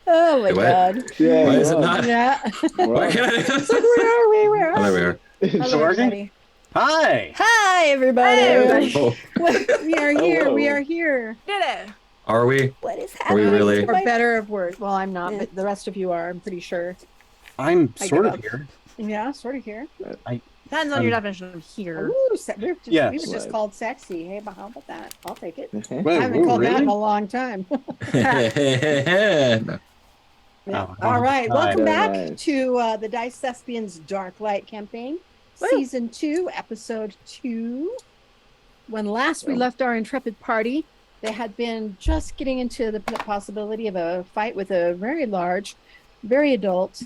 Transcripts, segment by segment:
Oh my What? god. Yeah, Why is it not? Yeah. Why can't It's like, where are we? Where Oh, there are we we? are. Hello, working? everybody. Hi. Hi, everybody. Hey, everybody. Oh, We are here. We Hello. are here. Did it. are we? What is Are we happening? really? For better or worse. Well, I'm not, Yeah. but the rest of you are, I'm pretty sure. I'm I sort give of up. here. Yeah, sort of here. Depends on your definition of here. Ooh, we were Yes. just called sexy. Hey, but how about that? I'll take it. Mhm. Wait, I haven't ooh, called that really? in a long time. No. Yeah. Oh, All right. Welcome Very back nice. to the Diced Thespians Dark Light campaign, Woo. season 2, episode 2. When last we left our intrepid party, they had been just getting into the possibility of a fight with a very large, very adult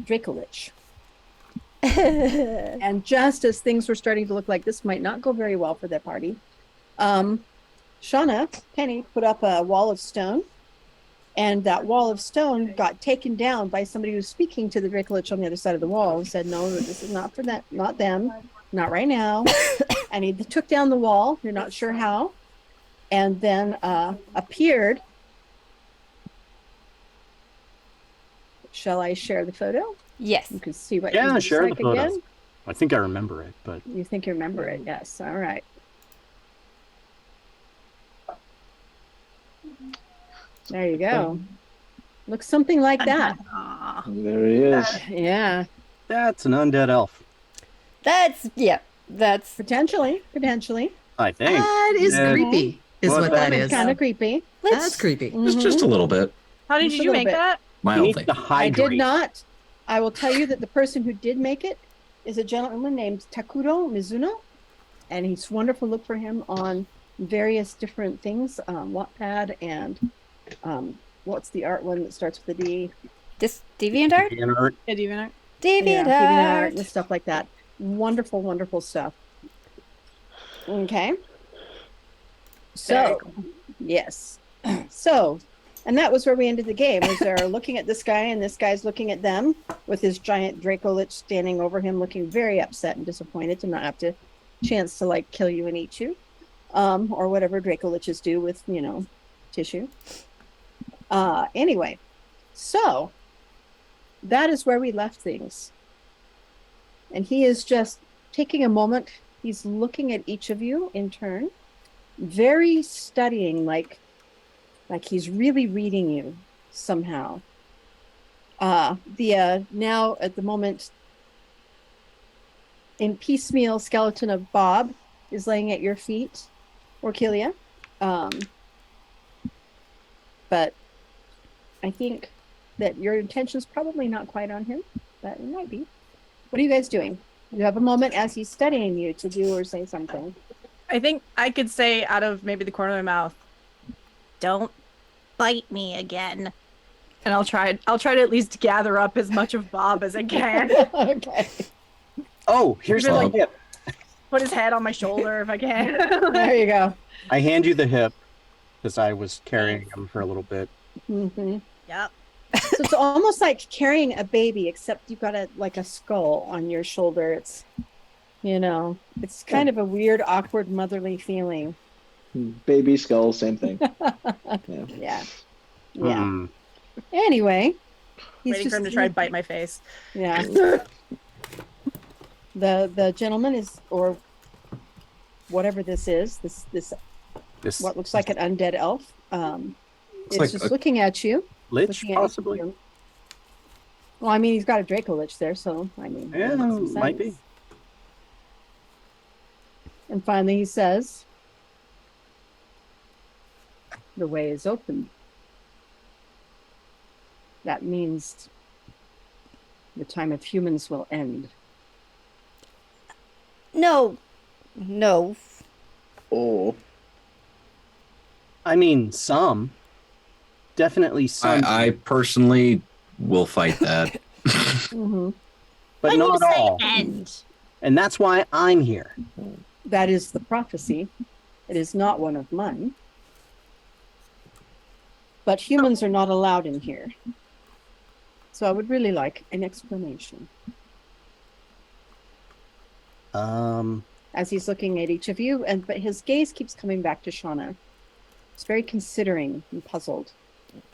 Dracolich. And just as things were starting to look like this might not go very well for their party, Shauna Penny put up a wall of stone, and that wall of stone got taken down by somebody who was speaking to the Dracolich on the other side of the wall and said, no, this is not for that, not them, not right now. And he took down the wall, you're not sure how, and then appeared. Shall I share the photo? Yes. You can see what Yeah, he looks share like the photo. again. I think I remember it, but You think you remember it? Yes. All right. There you go. Looks something like that. Aw. There he is. Yeah. that's an undead elf, That's Potentially. I think. That is Yeah. creepy, is What what that that is. Kind of creepy. That's creepy. Just a little bit. How did Just a you little make bit. that? He needs Mildly. to I hydrate. did not. I will tell you that the person who did make it is a gentleman named Takuro Mizuno, and he's wonderful. Look for him on various different things, Wattpad and what's the art one that starts with a D? this DeviantArt. DeviantArt. Did you even? Yeah, DeviantArt and DeviantArt. stuff like that. Wonderful, wonderful stuff. Okay. So, yes. So, and that was where we ended the game. Was they're looking at this guy, and this guy's looking at them with his giant Dracolich standing over him, looking very upset and disappointed to not have to chance to like kill you and eat you, or whatever Dracoliches do with tissue. Anyway, so that is where we left things. And he is just taking a moment. He's looking at each of you in turn, very studying, like he's really reading you somehow. The now at the moment in piecemeal skeleton of Bob is laying at your feet, Orkilia. But I think that your intention's probably not quite on him, but it might be. What are you guys doing? You have a moment as he's studying you to do or say something. I think I could say out of maybe the corner of my mouth, "Don't bite me again." And I'll try to at least gather up as much of Bob as I can. Okay. Oh, here's Even the like- hip. Put his head on my shoulder if I can. There you go. I hand you the hip because I was carrying him for a little bit. Hmm. Yep. So it's almost like carrying a baby, except you've got a skull on your shoulder. It's, it's kind of a weird, awkward, motherly feeling. Baby skull, same thing. Yeah. Yeah. Mm. Anyway, he's Waiting for him to try and bite my face. Yeah. The gentleman is, or whatever this is, this This what looks like an undead elf. It's like just a- looking at you. lich, looking at possibly. you. Well, I mean, he's got a Dracolich there, so I mean, Yeah, that makes some might sense. be. And finally, he says, "The way is open. That means the time of humans will end." No. Oh. I mean, some. Definitely some. I personally will fight that. Hmm. but When not you say all. end. And that's why I'm here. That is the prophecy. It is not one of mine. But humans are not allowed in here. So I would really like an explanation. as he's looking at each of you, but his gaze keeps coming back to Shauna. He's very considering and puzzled.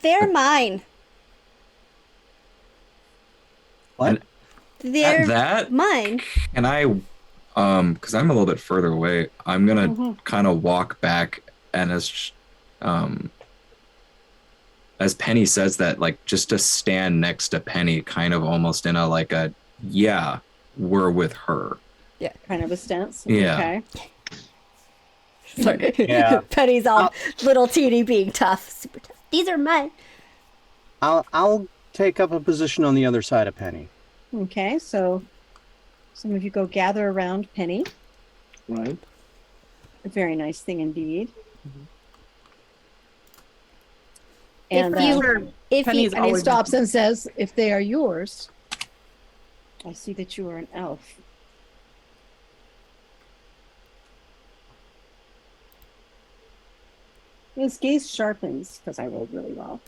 They're mine. What? They're At that, mine. and I, because I'm a little bit further away, I'm gonna Mhm. kind of walk back, and as Penny says that, like, just to stand next to Penny, kind of almost in a like a, yeah, we're with her. Kind of a stance. Yeah. Okay. Sorry. Yeah. Penny's all little teeny being tough. Super tough. These are mine. I'll take up a position on the other side of Penny. Okay, so some of you go gather around Penny. Right. A very nice thing indeed. If And you- then If Penny's you, and he always- stops and says, if they are yours, I see that you are an elf. His gaze sharpens because I rolled really well.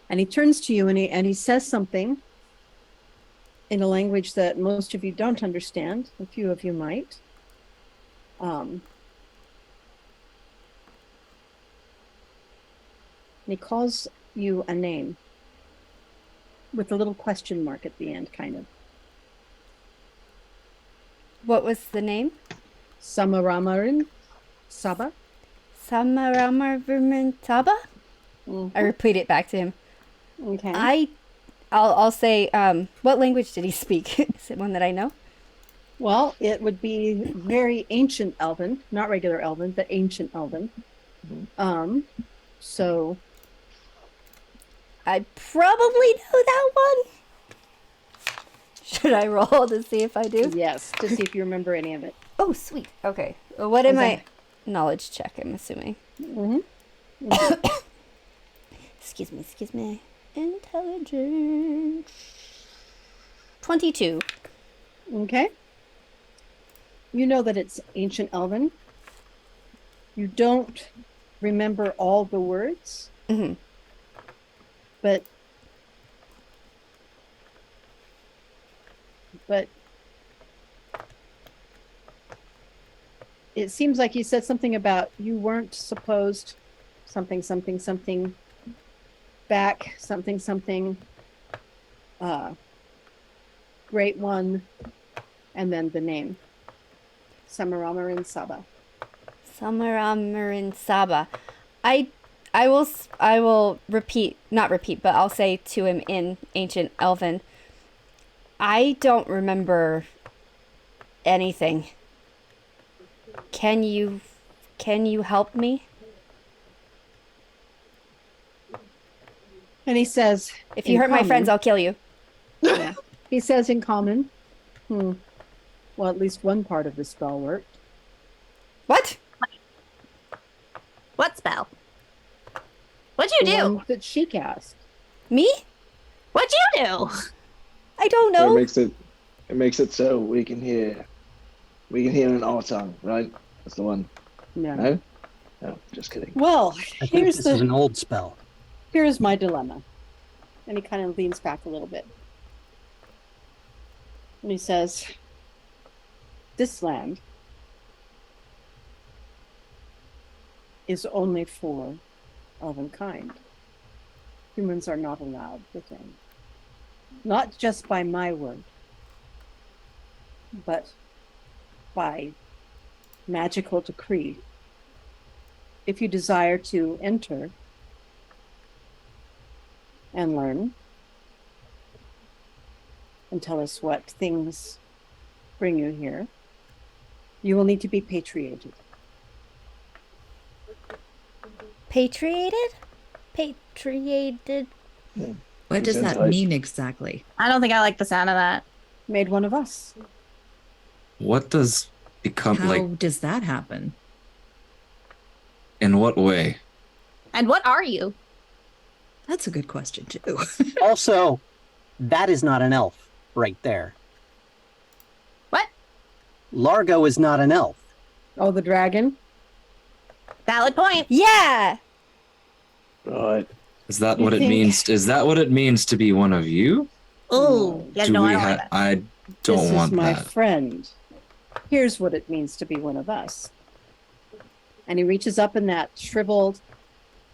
And he turns to you and he says something in a language that most of you don't understand. A few of you might. And he calls you a name with a little question mark at the end, kind of. what was the name? Samaramarin Saba. Samaramar Taba? I repeat it back to him. Okay. I'll say, what language did he speak? Is it one that I know? Well, it would be very ancient Elven, not regular Elven, but ancient Elven. So I probably know that one. Should I roll to see if I do? yes, to see if you remember any of it. Oh, sweet. Okay. Well, what am Okay. I? Knowledge check, I'm assuming. Mm-hmm. Excuse me. Intelligence. 22. Okay. You know that it's ancient Elven. You don't remember all the words, Mm-hmm. but it seems like you said something about you weren't supposed something back something great one, and then the name Samaramarin Saba. Samaramarin Saba. I will not repeat, but I'll say to him in Ancient Elven, I don't remember anything. Can you help me? And he says, If you in hurt my common- friends, I'll kill you. Yeah. He says in common, well, at least one part of the spell worked. What? What spell? What'd you The do? one that she cast. Me? What'd you do? I don't So know. it makes it so we can hear in our tongue, right? That's the one. No. No? No, just kidding. Well, I think here's this is the an old spell. here's my dilemma. And he kind of leans back a little bit. And he says, this land is only for elvenkind. Humans are not allowed within. Not just by my word, but by magical decree. If you desire to enter and learn and tell us what things bring you here, you will need to be patriated. Patriated? Patriated. What does that Gesundheit. mean exactly? I don't think I like the sound of that. Made one of us. What does become How like? does that happen? In what way? And what are you? That's a good question too. Also, that is not an elf right there. What? Largo is not an elf. Oh, the dragon? Valid point. Yeah. Right. Is that You what it think- means? Is that what it means to be one of you? Oh, yeah, Do no, I we don't like have? that. I This don't want is my that. friend. Here's what it means to be one of us. And he reaches up in that shriveled,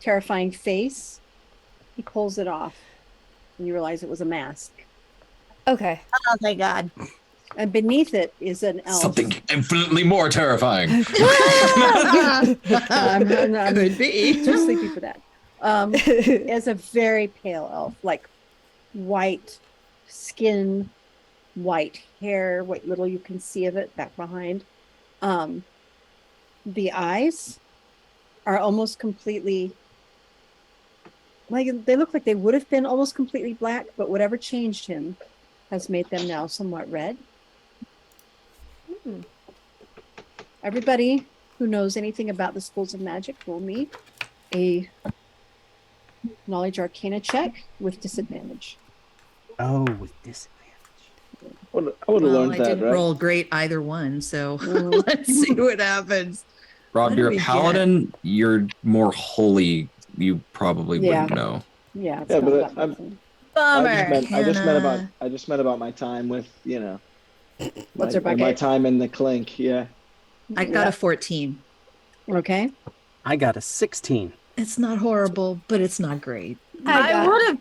terrifying face. He pulls it off. And you realize it was a mask. Okay. Oh, thank God. And beneath it is an elf. Something infinitely more terrifying. I'm Could be. too sleepy for that. Is a very pale elf, like white skin, white hair, what little you can see of it back behind. The eyes are almost completely, like they look like they would have been almost completely black, but whatever changed him has made them now somewhat red. Everybody who knows anything about the schools of magic will need a knowledge arcana check with disadvantage. Oh, with disadvantage. I would have Well, learned I that, didn't right? roll great either one, so Mm. let's see what happens. Rob, What do you're a we get? paladin. You're more holy. You probably Yeah. wouldn't know. Yeah, it's Yeah, not but that I'm- much. Bummer. I just meant about my time with, What's her my bucket? time in the clink. Yeah. I got a 14. Okay. I got a 16. It's not horrible, but it's not great. I got- would have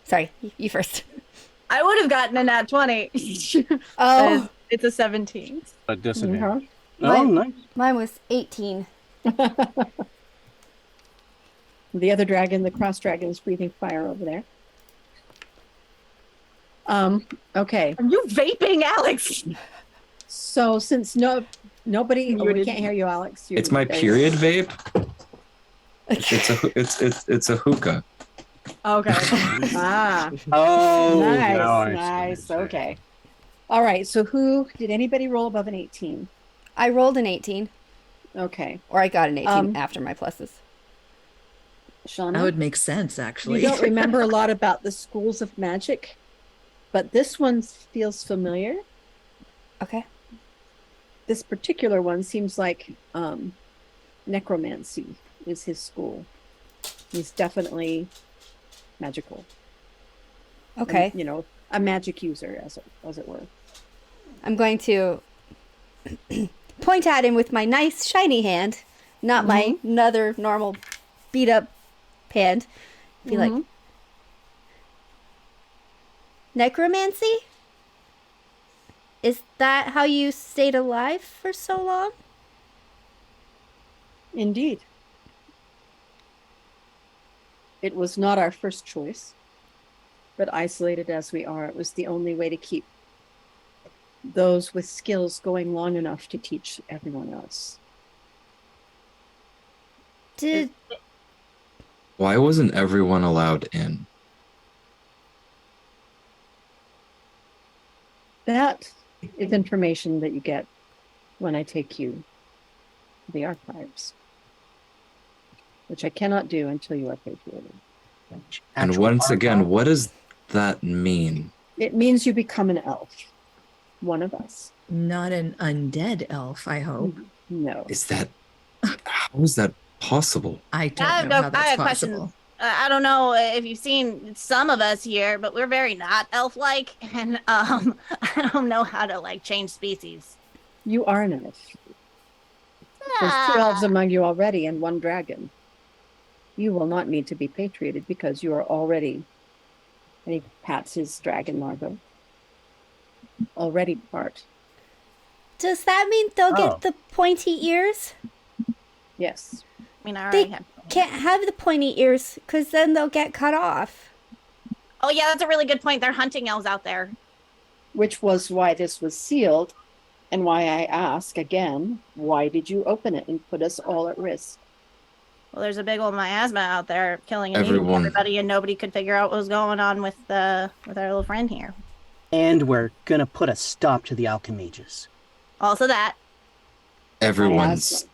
Sorry, you first. I would have gotten a nat 20. Oh, It's a 17. A disadvantage. Mhm. Oh, nice. mine was 18. The other dragon, the cross dragon, is breathing fire over there. Okay. Are you vaping, Alex? So since nobody, we Muted. can't hear you, Alex. It's my period vape. It's a hookah. Okay. Ah, Oh, now I nice. see what you're Okay. All right. So did anybody roll above an 18? I rolled an 18, Okay. or I got an 18 Um, after my pluses. Shauna, That would make sense, actually. you don't remember a lot about the schools of magic, but this one feels familiar. Okay. This particular one seems like necromancy is his school. He's definitely magical. Okay. And, a magic user, as it were. I'm going to point at him with my nice shiny hand, not my another normal beat up hand. Be like, Mhm. necromancy? Is that how you stayed alive for so long? Indeed. It was not our first choice, but isolated as we are, it was the only way to keep those with skills going long enough to teach everyone else. Did Why wasn't everyone allowed in? That is information that you get when I take you to the archives, which I cannot do until you are patriated. And Actual once again, archive? what does that mean? It means you become an elf, one of us. Not an undead elf, I hope. No. How is that possible? I don't I have know no- how I that's have questions. possible. I don't know if you've seen some of us here, but we're very not elf-like, and I don't know how to change species. You are an elf. There's two elves among you already and one dragon. You will not need to be patriated because you are already, and he pats his dragon larva, already part. does that mean they'll Oh. get the pointy ears? Yes. I mean, I already have. Can't have the pointy ears because then they'll get cut off. Oh yeah, that's a really good point. They're hunting elves out there. Which was why this was sealed and why I ask again, why did you open it and put us all at risk? Well, there's a big old miasma out there killing and eating Everyone. everybody, and nobody could figure out what was going on with our little friend here. And we're gonna put a stop to the alchemages. Also that.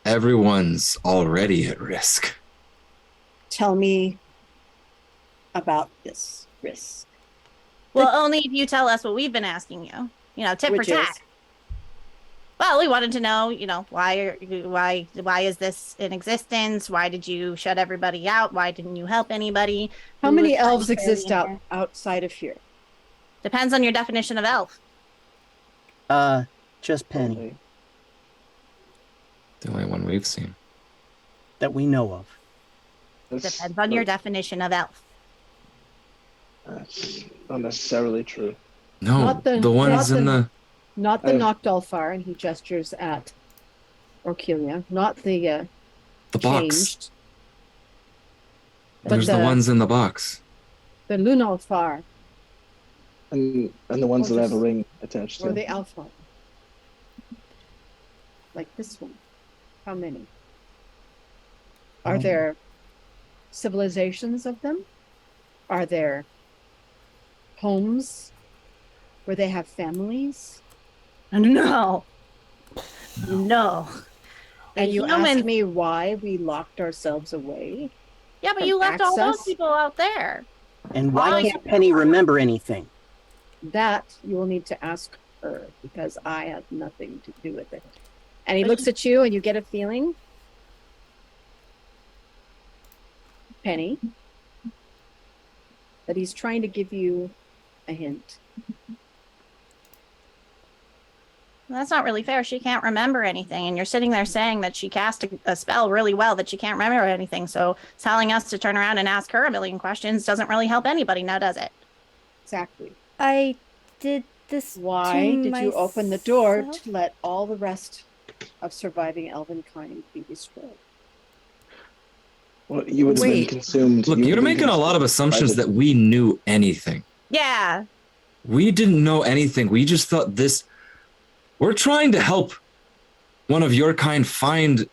Everyone's already at risk. Tell me about this risk. Well, only if you tell us what we've been asking you. Tit for Which tat. is? Well, we wanted to know, why is this in existence? Why did you shut everybody out? Why didn't you help anybody? How Who many was elves necessarily exist in here? outside of here? Depends on your definition of elf. Just Penny Okay. The only one we've seen. that we know of. Depends on your definition of elf. That's not necessarily true. No, Not the- the ones not in the- the Not the I've- Noctolfar, and he gestures at Orkelia. Not the the box. changed. But There's the ones in the box. The Lunalfar And the ones Or that have a just- ring attached to or them. the Alpha. Like this one. How many? Are there civilizations of them? Are there homes where they have families? No. No. And you Human- ask me why we locked ourselves away? Yeah, but From you left all those access? people out there. And why Why? can't Penny remember anything? That you will need to ask her because I have nothing to do with it. And he But looks at you and you get a feeling, Penny, that he's trying to give you a hint. That's not really fair. She can't remember anything. And you're sitting there saying that she cast a spell really well, that she can't remember anything. So telling us to turn around and ask her a million questions doesn't really help anybody now, does it? Exactly. I did this. Why to did you open the door myself? to let all the rest of surviving elven kind be destroyed? Well, you would have been Wait. consumed. Look, you would you're have been making a lot of consumed assumptions by the- that we knew anything. Yeah. We didn't know anything. We just thought this. We're trying to help one of your kind find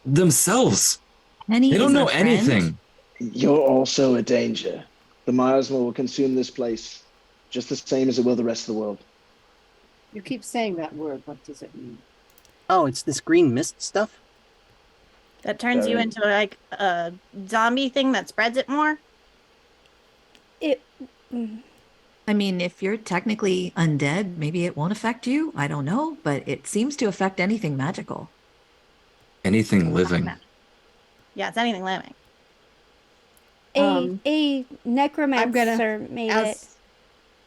themselves. Penny They don't is know our friend. anything. You're also a danger. The miasma will consume this place just the same as it will the rest of the world. You keep saying that word. What does it mean? Oh, it's this green mist stuff? That turns you Sorry. into like a zombie thing that spreads it more. It. I mean, if you're technically undead, maybe it won't affect you. I don't know, but it seems to affect anything magical. Anything living. Yeah, it's anything living. A necromancer made it.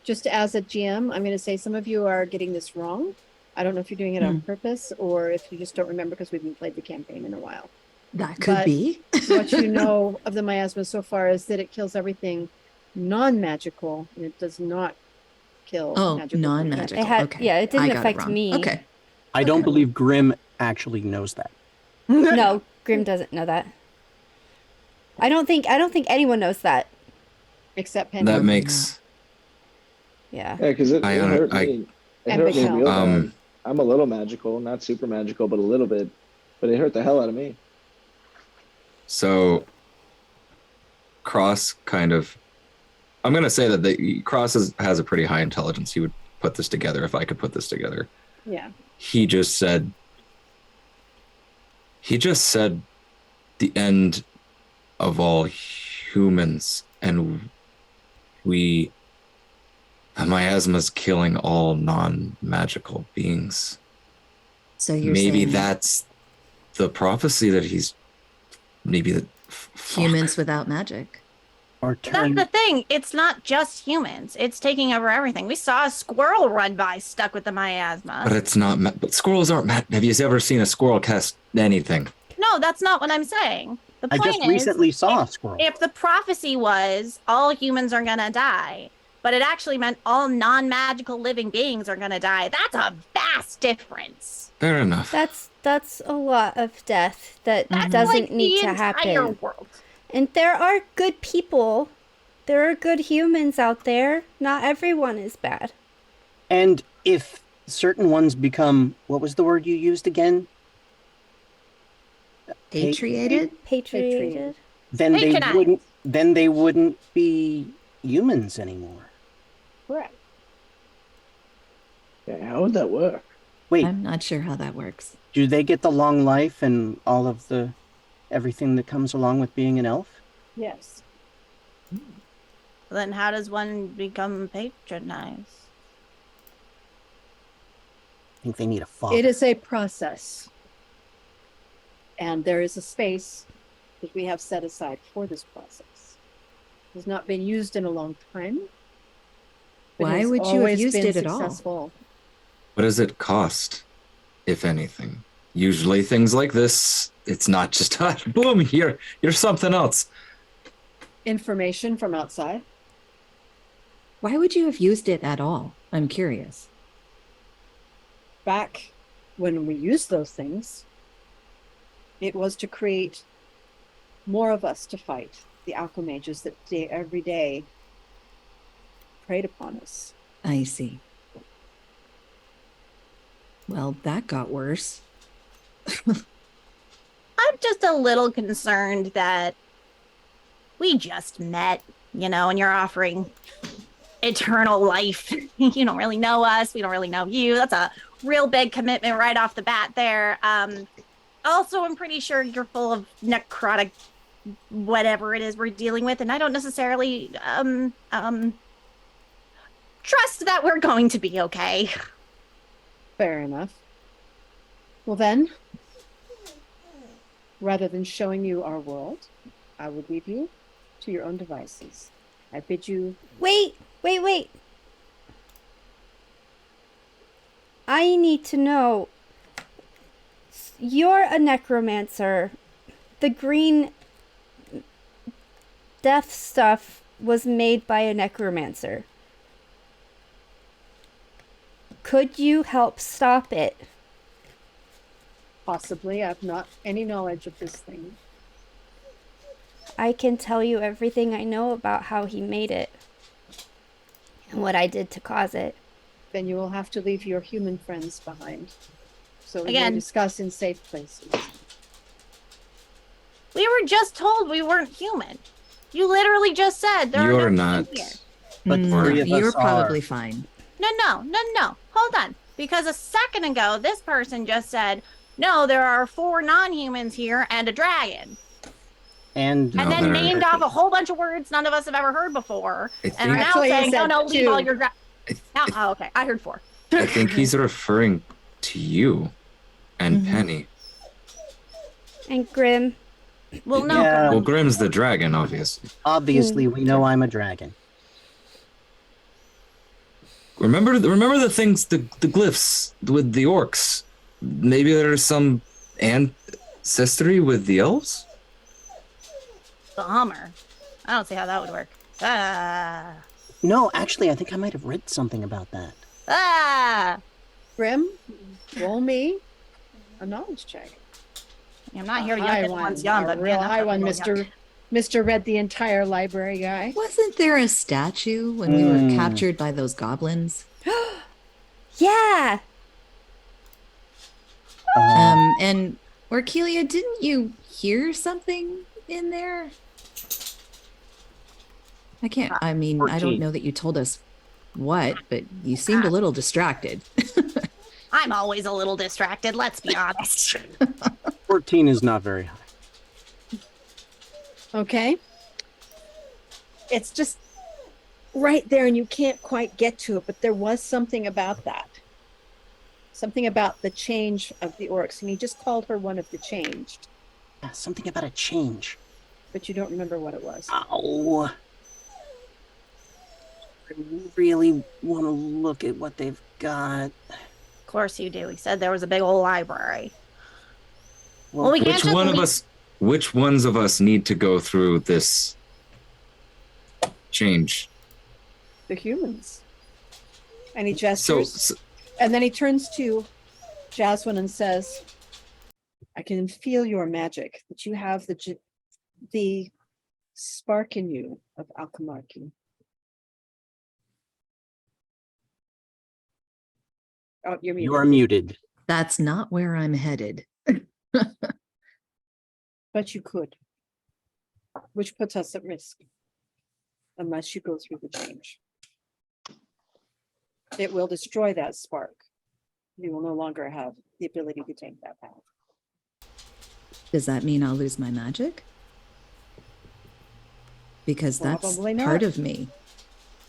Just as a GM, I'm going to say some of you are getting this wrong. I don't know if you're doing it on purpose or if you just don't remember because we haven't played the campaign in a while. That could But be. What you know of the miasma so far is that it kills everything non-magical and it does not kill Oh, magical non-magical. It had, Okay. yeah, it didn't I got affect wrong. me. Okay. I don't Okay. believe Grym actually knows that. No, Grym doesn't know that. I don't think anyone knows that. except Penny. That makes. Yeah. Yeah, because it I hurt under- I- me. It And hurt me Big real Mouth. bad. I'm a little magical, not super magical, but a little bit. But it hurt the hell out of me. So, Cross kind of. I'm going to say that Cross has a pretty high intelligence. He would put this together if I could put this together. Yeah. He just said the end of all humans, and the miasma's killing all non-magical beings. So you're Maybe saying that's the prophecy that he's maybe that humans without magic. Or That's turn. the thing. It's not just humans. It's taking over everything. We saw a squirrel run by stuck with the miasma. But it's not. But squirrels aren't. Have you ever seen a squirrel cast anything? No, that's not what I'm saying. The I point just is, recently saw a squirrel. if the prophecy was all humans are gonna die, but it actually meant all non-magical living beings are gonna die, that's a vast difference. Fair enough. That's a lot of death that That's doesn't like need the to entire happen. world. And there are good people. There are good humans out there. Not everyone is bad. And if certain ones become, what was the word you used again? Patriated? Patrioted. Then they Patronized. wouldn't. Then they wouldn't be humans anymore. Correct. Yeah, how would that work? Wait, I'm not sure how that works. do they get the long life and all of the everything that comes along with being an elf? Yes. Then how does one become patronized? I think they need a father. It is a process. And there is a space that we have set aside for this process. has not been used in a long time. but Why has would you have always used been it at all? successful. What does it cost, if anything? Usually things like this, it's not just boom, here's something else. Information from outside. Why would you have used it at all? I'm curious. Back when we used those things, it was to create more of us to fight the alchemages that every day preyed upon us. I see. Well, that got worse. I'm just a little concerned that we just met, and you're offering eternal life. You don't really know us. We don't really know you. That's a real big commitment right off the bat there. Also, I'm pretty sure you're full of necrotic whatever it is we're dealing with, and I don't necessarily trust that we're going to be okay. Fair enough. Well then, rather than showing you our world, I would leave you to your own devices. I bid you... Wait. I need to know. You're a necromancer. The green death stuff was made by a necromancer. Could you help stop it? Possibly. I have not any knowledge of this thing. I can tell you everything I know about how he made it and what I did to cause it. Then you will have to leave your human friends behind. So we Again. may discuss in safe places. We were just told we weren't human. You literally just said there You're are no not. humans here. But three of You're us probably are. fine. No. Hold on. Because a second ago, this person just said, no, there are 4 non-humans here and a dragon. And No, And then there are- named off a whole bunch of words none of us have ever heard before. I And are think- now Actually, he saying, said no, leave 2. all your... Oh, okay. I heard 4. I think he's referring to you and Penny. And Grym. Well, no. Yeah. Well, Grym's the dragon, obviously. obviously, we know I'm a dragon. Remember the things, the glyphs with the orcs. Maybe there's some ancestry with the elves. The Hummer. I don't see how that would work. No, actually, I think I might have read something about that. Grym, roll me a knowledge check. I'm not here to High young one, anyone's young, a but real man, high that's one, really young. Mr. Read the entire library guy. Wasn't there a statue when we were captured by those goblins? Yeah. And Orkelia, didn't you hear something in there? I mean, I 14. don't know that you told us what, but you seemed a little distracted. I'm always a little distracted, let's be honest. 14 is not very high. Okay. It's just right there and you can't quite get to it, but there was something about that. Something about the change of the orcs, and he just called her one of the changed, Yeah, something about a change. but you don't remember what it was. Ow. I really want to look at what they've got. Of course you do. He said there was a big old library. Well, we can't Which just one of leave- us? Which ones of us need to go through this change? The humans. And he So, gestures, and then he turns to Jasmine and says, I can feel your magic, that you have the spark in you of alchemarchy. Oh, you're muted. You are muted. That's not where I'm headed. But you could, which puts us at risk unless you go through the change. It will destroy that spark. You will no longer have the ability to take that path. Does that mean I'll lose my magic? Because that's Probably not. part of me.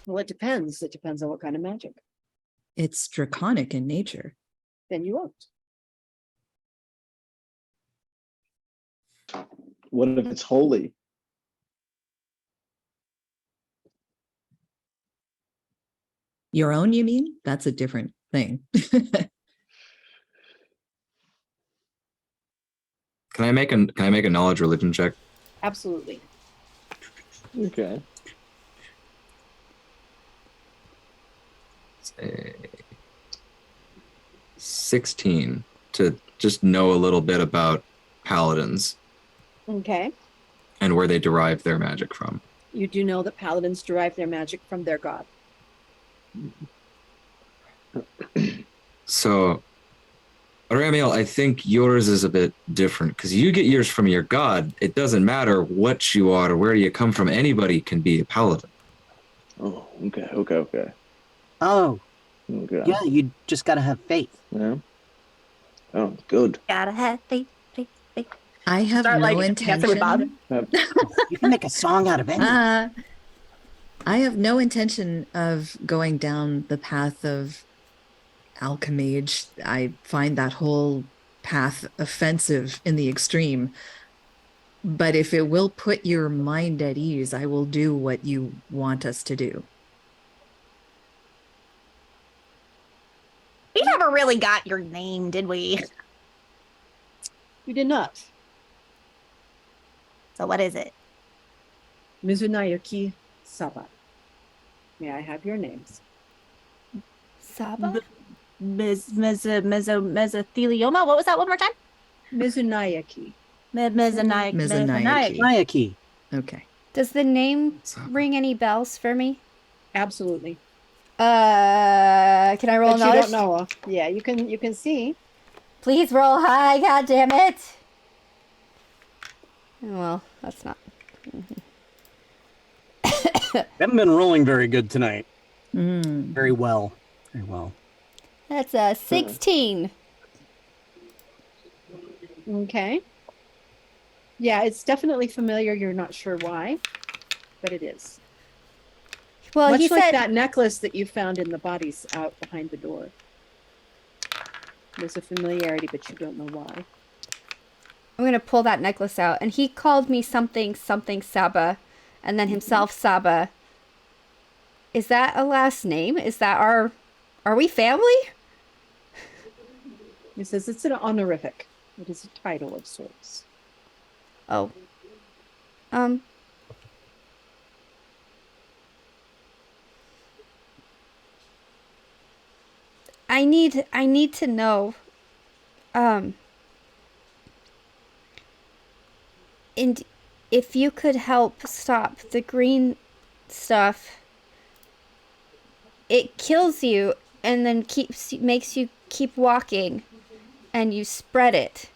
Well, it depends. It depends on what kind of magic. It's draconic in nature. Then you won't. What if it's holy? Your own, you mean? That's a different thing. Can I make a knowledge religion check? Absolutely. Okay. Say 16 to just know a little bit about paladins Okay. and where they derive their magic from. You do know that paladins derive their magic from their god. So, Ramiel, I think yours is a bit different because you get yours from your god. It doesn't matter what you are or where you come from. Anybody can be a paladin. Oh, okay. Oh, Okay. yeah, you just gotta have faith. Yeah. Oh, good. Gotta have faith. I have Start, no like, dancing with Bob. intention. You can make a song out of anything. I have no intention of going down the path of alchemage. I find that whole path offensive in the extreme. But if it will put your mind at ease, I will do what you want us to do. We never really got your name, did we? You did not. So what is it? Mizunayuki Saba. May I have your names? Saba? Mesothelioma? What was that one more time? Mizunayuki. Mesothelioma. Nayaki. Okay. Does the name Saba. ring any bells for me? Absolutely. Can I roll But you knowledge? don't know. Yeah, you can see. Please roll high, god damn it. Well, that's not. Haven't been rolling very good tonight. Mm. Very well. Very well. That's a 16. Okay. Yeah, it's definitely familiar. You're not sure why, but it is. Well, Much he like said that necklace that you found in the bodies out behind the door. There's a familiarity, but you don't know why. I'm gonna pull that necklace out, and he called me something Saba, and then himself Saba. Is that a last name? Is that our? Are we family? He says it's an honorific. It is a title of sorts. Oh. I need to know. And if you could help stop the green stuff, it kills you and then makes you keep walking, and you spread it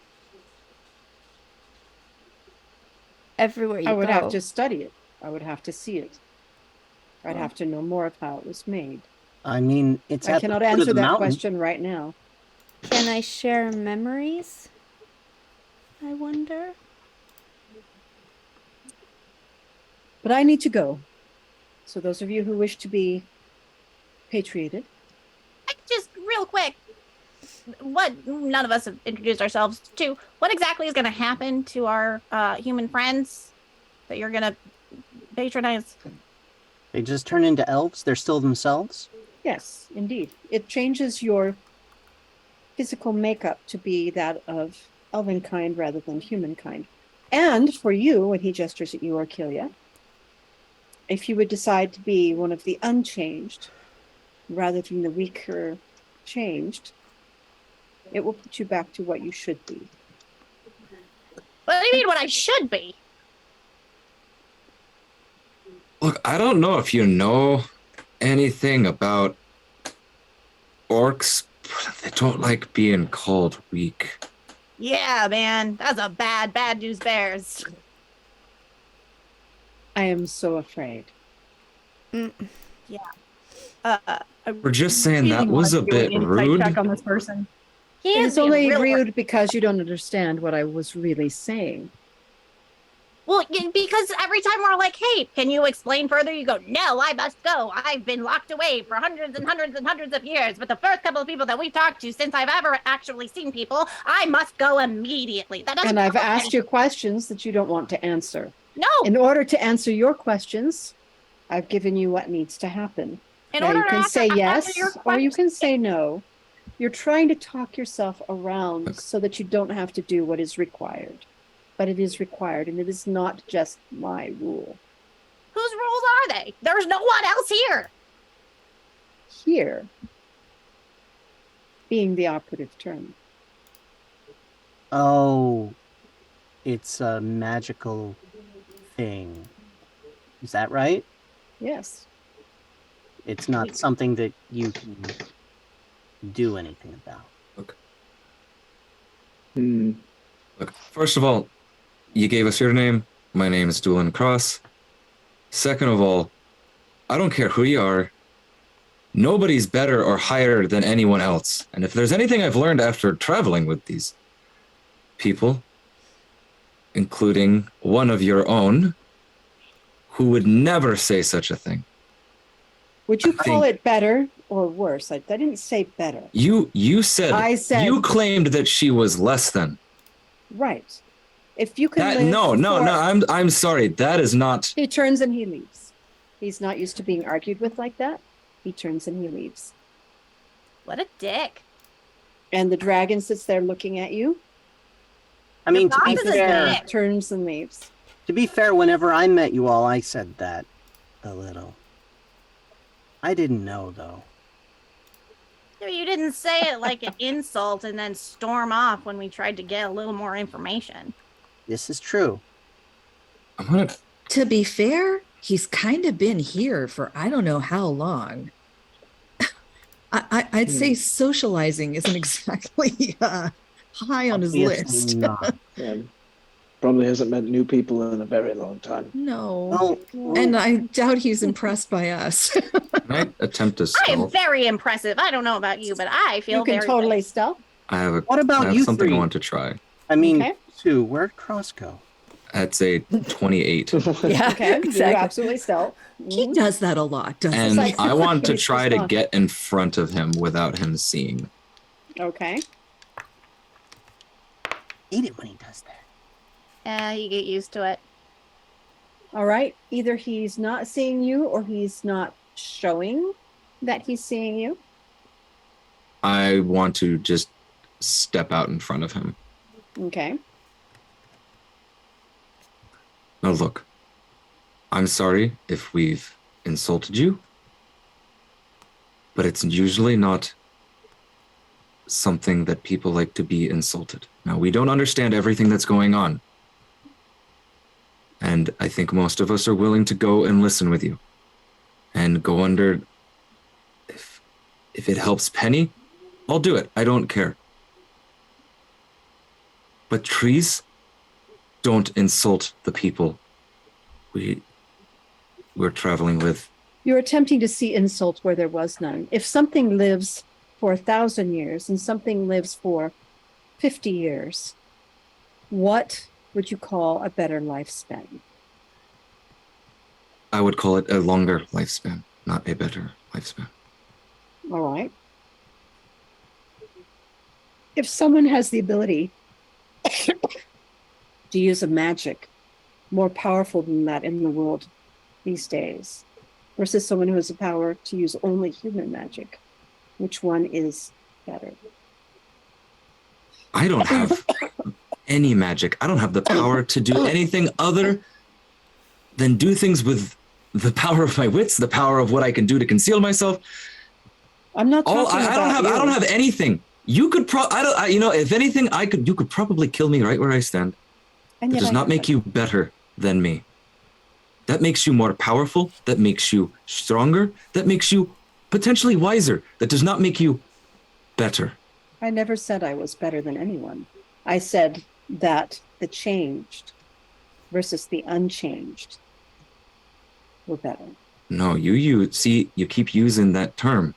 everywhere you go. I would have to study it. I would have to see it. I'd have to know more of how it was made. I mean, it's I at cannot the foot answer of the that mountain. question right now. Can I share memories? I wonder. But I need to go. So those of you who wish to be patriated, Just real quick. What none of us have introduced ourselves to. What exactly is going to happen to our human friends that you're going to patronize? They just turn into elves. They're still themselves. yes, indeed. It changes your physical makeup to be that of elven kind rather than humankind. And for you, when he gestures at you, Orkilia, if you would decide to be one of the unchanged rather than the weaker changed, it will put you back to what you should be. What do you mean what I should be? Look, I don't know if you know anything about orcs, but they don't like being called weak. Yeah, man. That's a bad news bears. I am so afraid. We're just saying that really was a want to do bit an insight rude. check on this person. He It is is only being real rude because you don't understand what I was really saying. Well, because every time we're like, hey, can you explain further? You go, no, I must go. I've been locked away for hundreds and hundreds and hundreds of years. But the first couple of people that we've talked to since I've ever actually seen people, I must go immediately. That doesn't And I've help asked you anything. questions that you don't want to answer. No. In order to answer your questions, I've given you what needs to happen. In Now, order you to can say answer yes your or you question- can say no. You're trying to talk yourself around so that you don't have to do what is required. But it is required, and it is not just my rule. Whose rules are they? There's no one else here. Here being the operative term. Oh, it's a magical thing. Is that right? Yes. It's not something that you can do anything about. Hmm. Look, first of all, you gave us your name. My name is Doolin Cross. Second of all, I don't care who you are. Nobody's better or higher than anyone else. And if there's anything I've learned after traveling with these people, including one of your own, who would never say such a thing. Would you I call think- it better or worse? I didn't say better. You said, I said- you claimed that she was less than. Right. If you can That live no, for- I'm sorry. That is not. He turns and he leaves. He's not used to being argued with like that. He turns and he leaves. What a dick. And the dragon sits there looking at you. I mean, Your to be boss is a fair, dick. Turns and leaves. whenever I met you all, I said that a little. I didn't know, though. You didn't say it like an insult and then storm off when we tried to get a little more information. This is true. I'm gonna. To be fair, he's kind of been here for I don't know how long. I'd say socializing isn't exactly high on his Obviously list. not. Yeah. Probably hasn't met new people in a very long time. No. Well, And I doubt he's impressed by us. Can I attempt to I am stealth? very impressive. I don't know about you, but I feel You can very totally good. stealth. I have a. What about I have you something three? I want to try. I mean, Okay. Sue, where'd Cross go? That's a 28. Yeah, Okay. You exactly. absolutely stealth. He does that a lot, doesn't And he? like- I want to He's try just to not- get in front of him without him seeing. Okay. Hate it when he does that. You get used to it. All right. Either he's not seeing you or he's not showing that he's seeing you. I want to just step out in front of him. Okay. Now, look, I'm sorry if we've insulted you, but it's usually not something that people like to be insulted. Now, we don't understand everything that's going on. And I think most of us are willing to go and listen with you and go under. If it helps Penny, I'll do it. I don't care. But trees don't insult the people we're traveling with. You're attempting to see insult where there was none. If something lives for 1,000 years and something lives for 50 years, what would you call a better lifespan? I would call it a longer lifespan, not a better lifespan. All right. If someone has the ability to use a magic more powerful than that in the world these days, versus someone who has the power to use only human magic, which one is better? I don't have any magic. I don't have the power to do anything other than do things with the power of my wits, the power of what I can do to conceal myself. I'm not talking I don't have anything. You could if anything, you could probably kill me right where I stand. And It yet does I not make haven't. you better than me. That makes you more powerful. That makes you stronger. That makes you potentially wiser. That does not make you better. I never said I was better than anyone. I said that the changed versus the unchanged were better. No, you keep using that term.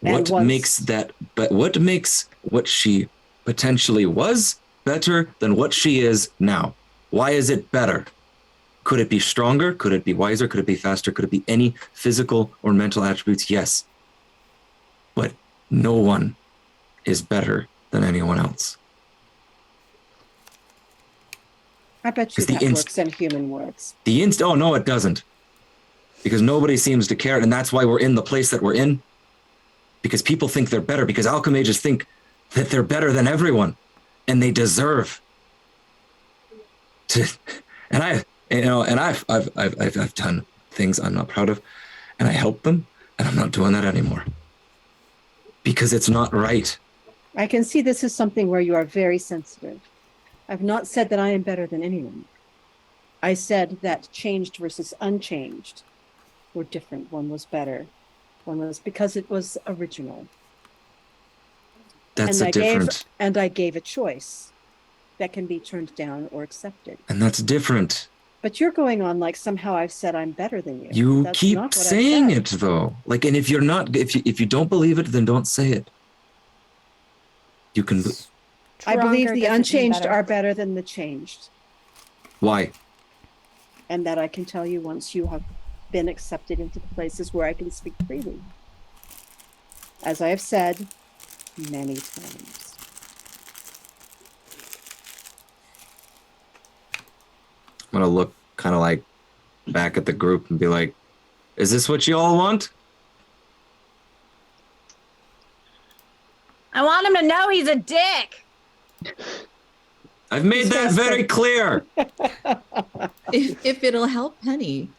And What makes what she potentially was better than what she is now? Why is it better? Could it be stronger? Could it be wiser? Could it be faster? Could it be any physical or mental attributes? Yes. But no one is better than anyone else. I bet you 'Cause the that works in human works. Oh no, it doesn't. because nobody seems to care, and that's why we're in the place that we're in. Because people think they're better, because alchemages think that they're better than everyone, and they deserve to. And I've done things I'm not proud of, and I helped them, and I'm not doing that anymore because it's not right. I can see this is something where you are very sensitive. I've not said that I am better than anyone. I said that changed versus unchanged were different. One was better. One was because it was original. That's and a different. I gave a choice that can be turned down or accepted. And that's different. But you're going on like somehow I've said I'm better than you. You That's keep not what I've saying said. it though. Like, and if you're not, if you don't believe it, then don't say it. You can. I believe Stronger the doesn't mean unchanged better. are better than the changed. Why? And that I can tell you once you have been accepted into the places where I can speak freely. As I have said many times. I'm gonna look kind of like back at the group and be like, "Is this what you all want?" I want him to know he's a dick. I've made that very clear. If it'll help Penny,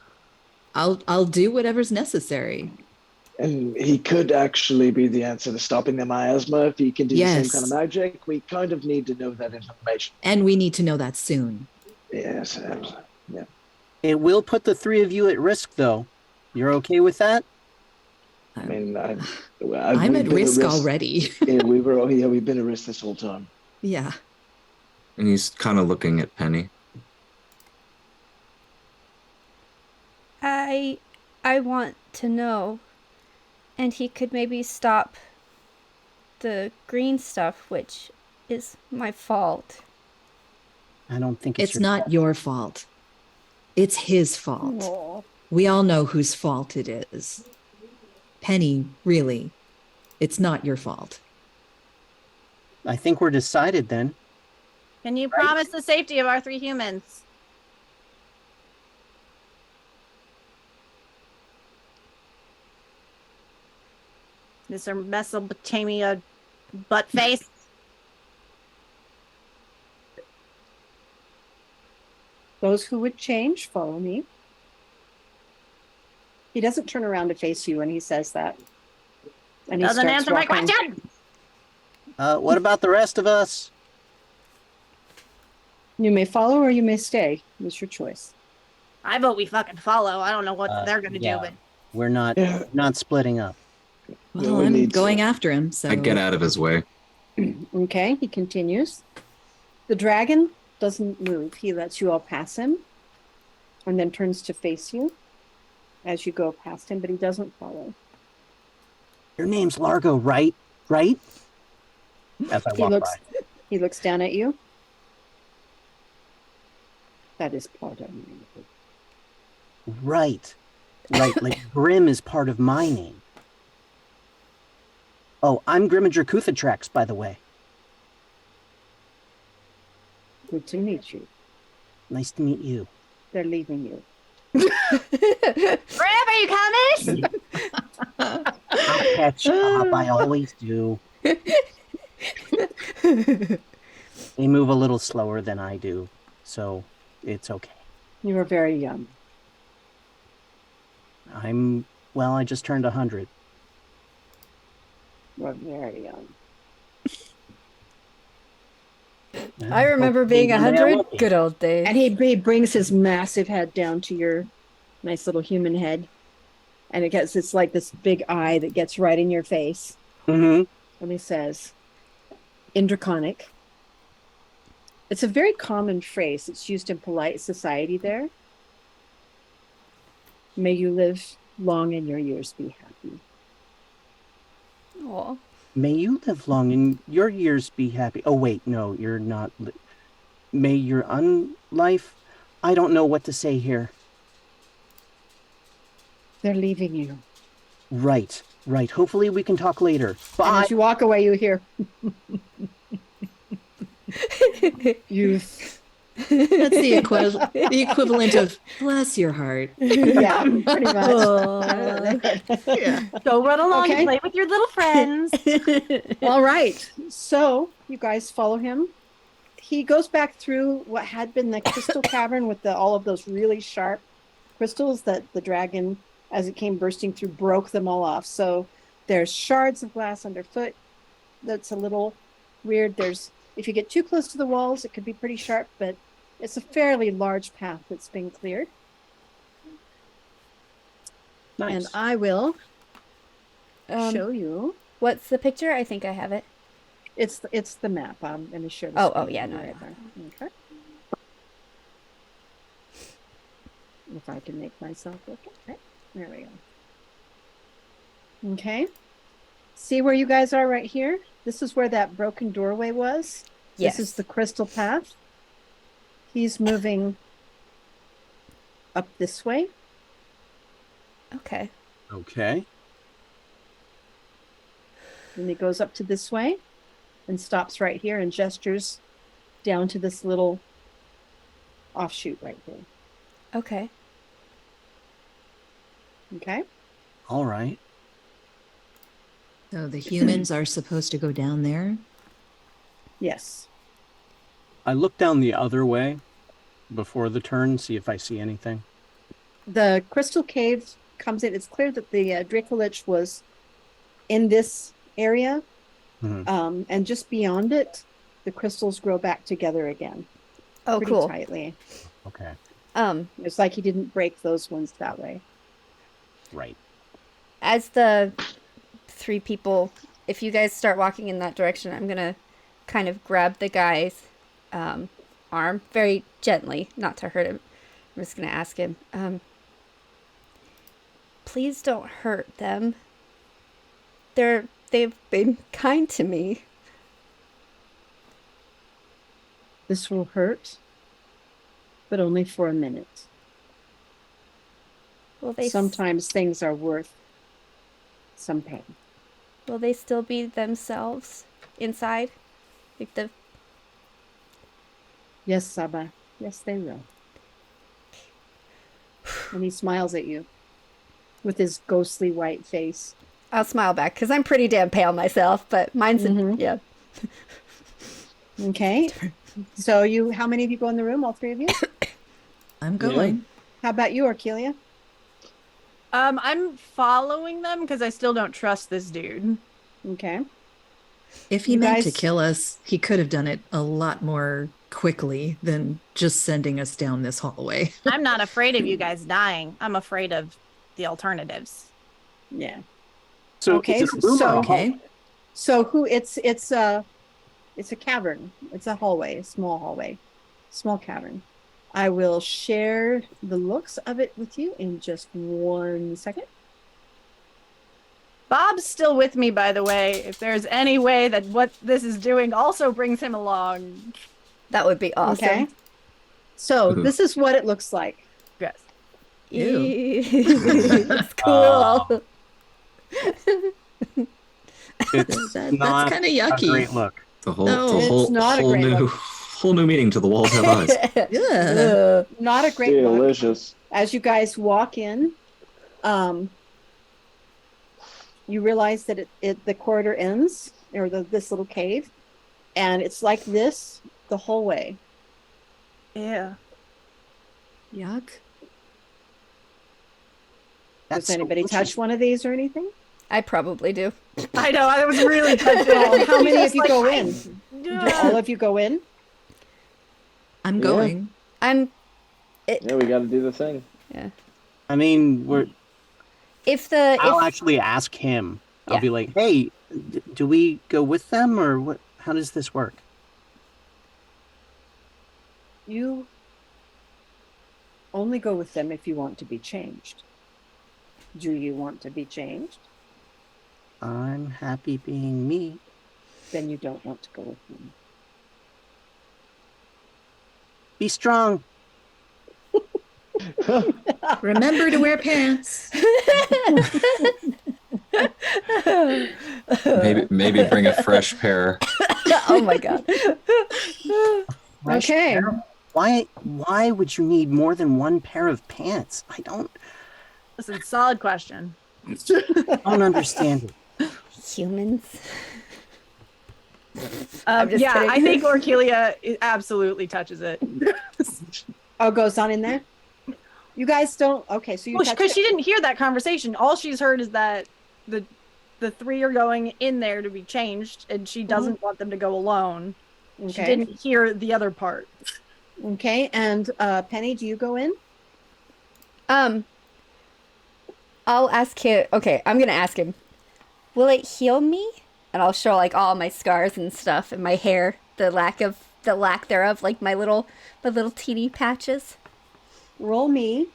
I'll do whatever's necessary. And he could actually be the answer to stopping the miasma if he can do the same Yes. kind of magic. We kind of need to know that information. And we need to know that soon. Yes, absolutely. Yeah. It will put the three of you at risk, though. You're okay with that? I mean, I'm we've at been risk already. Yeah, we've been at risk this whole time. Yeah. And he's kind of looking at Penny. I want to know. And he could maybe stop the green stuff, which is my fault. I don't think It's your not fault. your fault. It's his fault. Aw. We all know whose fault it is. Penny, really, it's not your fault. I think we're decided then. Can you promise the safety of our three humans? Mr. Mesopotamia butt face. Those who would change, follow me. He doesn't turn around to face you when he says that. And he Doesn't starts answer my walking. question. What about the rest of us? You may follow or you may stay. It's your choice. I vote we fucking follow. I don't know what they're gonna yeah. do, but We're not Yeah. not splitting up. Well, we I'm need going to- after him, so I get out of his way. Okay, he continues. The dragon doesn't move. He lets you all pass him and then turns to face you as you go past him, but he doesn't follow. Your name's Largo, right? Right? As I He walk looks by. he looks down at you. That is part of me. Right. Right. Like Grym is part of my name. Oh, I'm Grimmager Kuthatrax, by the way. Good to meet you. Nice to meet you. They're leaving you. Graham, are you coming? I'll catch up. I always do. They move a little slower than I do, so it's okay. You are very young. I just turned 100. You are very young. I remember being Maybe there 100. will be. Good old days. And he brings his massive head down to your nice little human head. And it's like this big eye that gets right in your face. Mm-hmm. And he says, in Draconic, it's a very common phrase. It's used in polite society there. May you live long and your years be happy. Aw. May you live long and your years be happy. Oh, wait, no, you're not. May your unlife. I don't know what to say here. They're leaving you. Right, right. Hopefully we can talk later. And Bye. as you walk away, you hear, you've That's the equivalent of bless your heart. Yeah, pretty much. Aw. Yeah. Go run along Okay. and play with your little friends. All right. So you guys follow him. He goes back through what had been the crystal cavern with all of those really sharp crystals that the dragon, as it came bursting through, broke them all off. So there's shards of glass underfoot. That's a little weird. If you get too close to the walls, it could be pretty sharp, but it's a fairly large path that's been cleared. Nice. And I will show Um, you. what's the picture? I think I have it. It's the map. I'm going to share the Oh, screen yeah, with you no, right there. Okay. If I can make myself look at it. There we go. Okay. See where you guys are right here? This is where that broken doorway was. Yes. This is the crystal path. He's moving up this way. Okay. Okay. And he goes up to this way and stops right here and gestures down to this little offshoot right here. Okay. Okay. All right. So the humans are supposed to go down there. Yes. I look down the other way before the turn, see if I see anything. The crystal cave comes in. It's clear that the Dracolich was in this area. Mhm. And just beyond it, the crystals grow back together again. Oh, pretty cool. tightly. Okay. It's like he didn't break those ones that way. Right. As the three people, if you guys start walking in that direction, I'm gonna kind of grab the guy's arm very gently, not to hurt him. I'm just gonna ask him, please don't hurt them. They've been kind to me. This will hurt, but only for a minute. Will they Sometimes things are worth some pain. will they still be themselves inside? Like the Yes, Saba. Yes, they will. And he smiles at you with his ghostly white face. I'll smile back because I'm pretty damn pale myself, but mine's yeah. Okay. So how many of you go in the room? All three of you? I'm going. How about you, Arkelia? I'm following them because I still don't trust this dude. Okay. If he You meant to guys- kill us, he could have done it a lot more quickly than just sending us down this hallway. I'm not afraid of you guys dying. I'm afraid of the alternatives. Yeah. So Okay, is this room so- or Okay. So it's a cavern. It's a hallway, a small cavern. I will share the looks of it with you in just 1 second. Bob's still with me, by the way. If there's any way that what this is doing also brings him along. That would be awesome. Okay. So Ooh. this is what it looks like. Yes. Ew. It's cool. It's That's not kind of a yucky. great look. The whole, No, the it's whole, not a whole great new, look. whole new meaning to the walls have eyes. Yeah. Not a great look. Delicious. As you guys walk in, you realize that the corridor ends, or this little cave, and it's like this the whole way. Yeah. Yuck. Does anybody touch one of these or anything? I probably do. I know. I was really touching. Well, how many of you Like, go in? Do all of you go in? I'm Yeah. going. I'm. Yeah, we got to do the thing. I mean, I'll If actually ask him. I'll Yeah. be like, "Hey, do we go with them, or what? How does this work?" You only go with them if you want to be changed. Do you want to be changed? I'm happy being me. Then you don't want to go with them. Be strong. Remember to wear pants. Maybe bring a fresh pair. oh my god. Fresh Okay. air. Why would you need more than one pair of pants? I don't Listen, solid question. understand it. Humans. I'm just Yeah, kidding. I think Orquídea absolutely touches it. Oh, goes on in there. You guys don't. Okay, so you touch Because it. she didn't hear that conversation. All she's heard is that the three are going in there to be changed, and she doesn't want them to go alone. Okay. She didn't hear the other part. Okay, and Penny, do you go in? I'll ask him. Okay, I'm gonna ask him. Will it heal me? And I'll show like all my scars and stuff and my hair, the lack thereof, like my little teeny patches. Roll me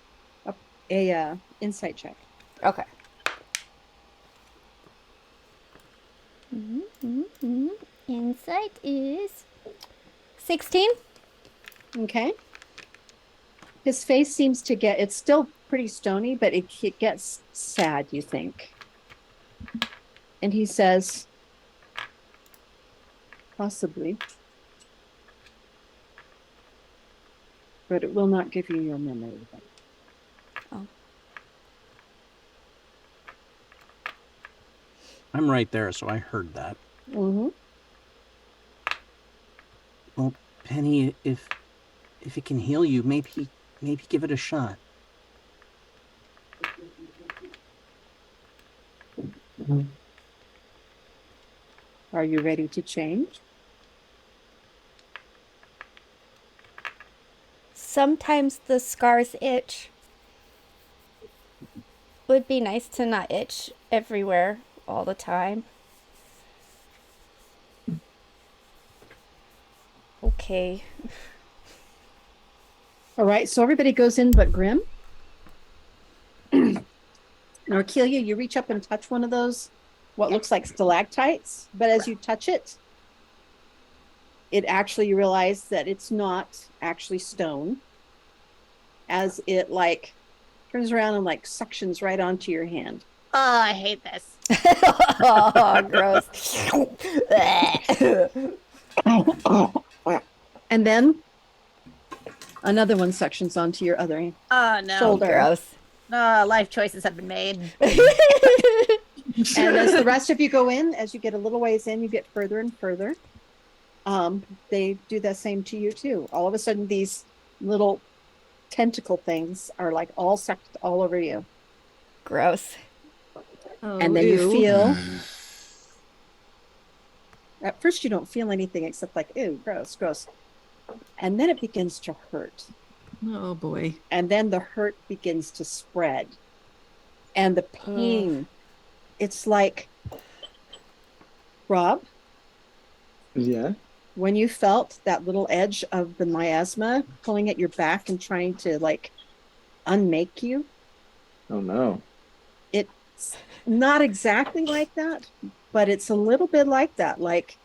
a insight check. Okay. Insight is 16. Okay. His face seems to get. It's still pretty stony, but it gets sad. You think? And he says, possibly. But it will not give you your memory. Oh. I'm right there, so I heard that. Mm-hmm. Well, Penny, if it can heal you, maybe give it a shot. Are you ready to change? Sometimes the scars itch. Would be nice to not itch everywhere all the time. Okay. All right, so everybody goes in but Grym. And Orquídea, you reach up and touch one of those, what looks like stalactites, but as you touch it, you realize that it's not actually stone, as it like turns around and like suctions right onto your hand. Oh, I hate this. Oh, gross. And then another one suctions onto your other hand. Oh, no. Shoulder. Gross. Life choices have been made. And as the rest of you go in, as you get a little ways in, you get further and further. They do the same to you too. All of a sudden, these little tentacle things are like all sucked all over you. Gross. Oh, And then you ew. feel, at first you don't feel anything except like, ew, gross, gross. And then it begins to hurt. Oh boy. And then the hurt begins to spread. And the pain, it's like, Rob, Yeah. when you felt that little edge of the miasma pulling at your back and trying to like unmake you, Oh no. it's not exactly like that, but it's a little bit like that. Like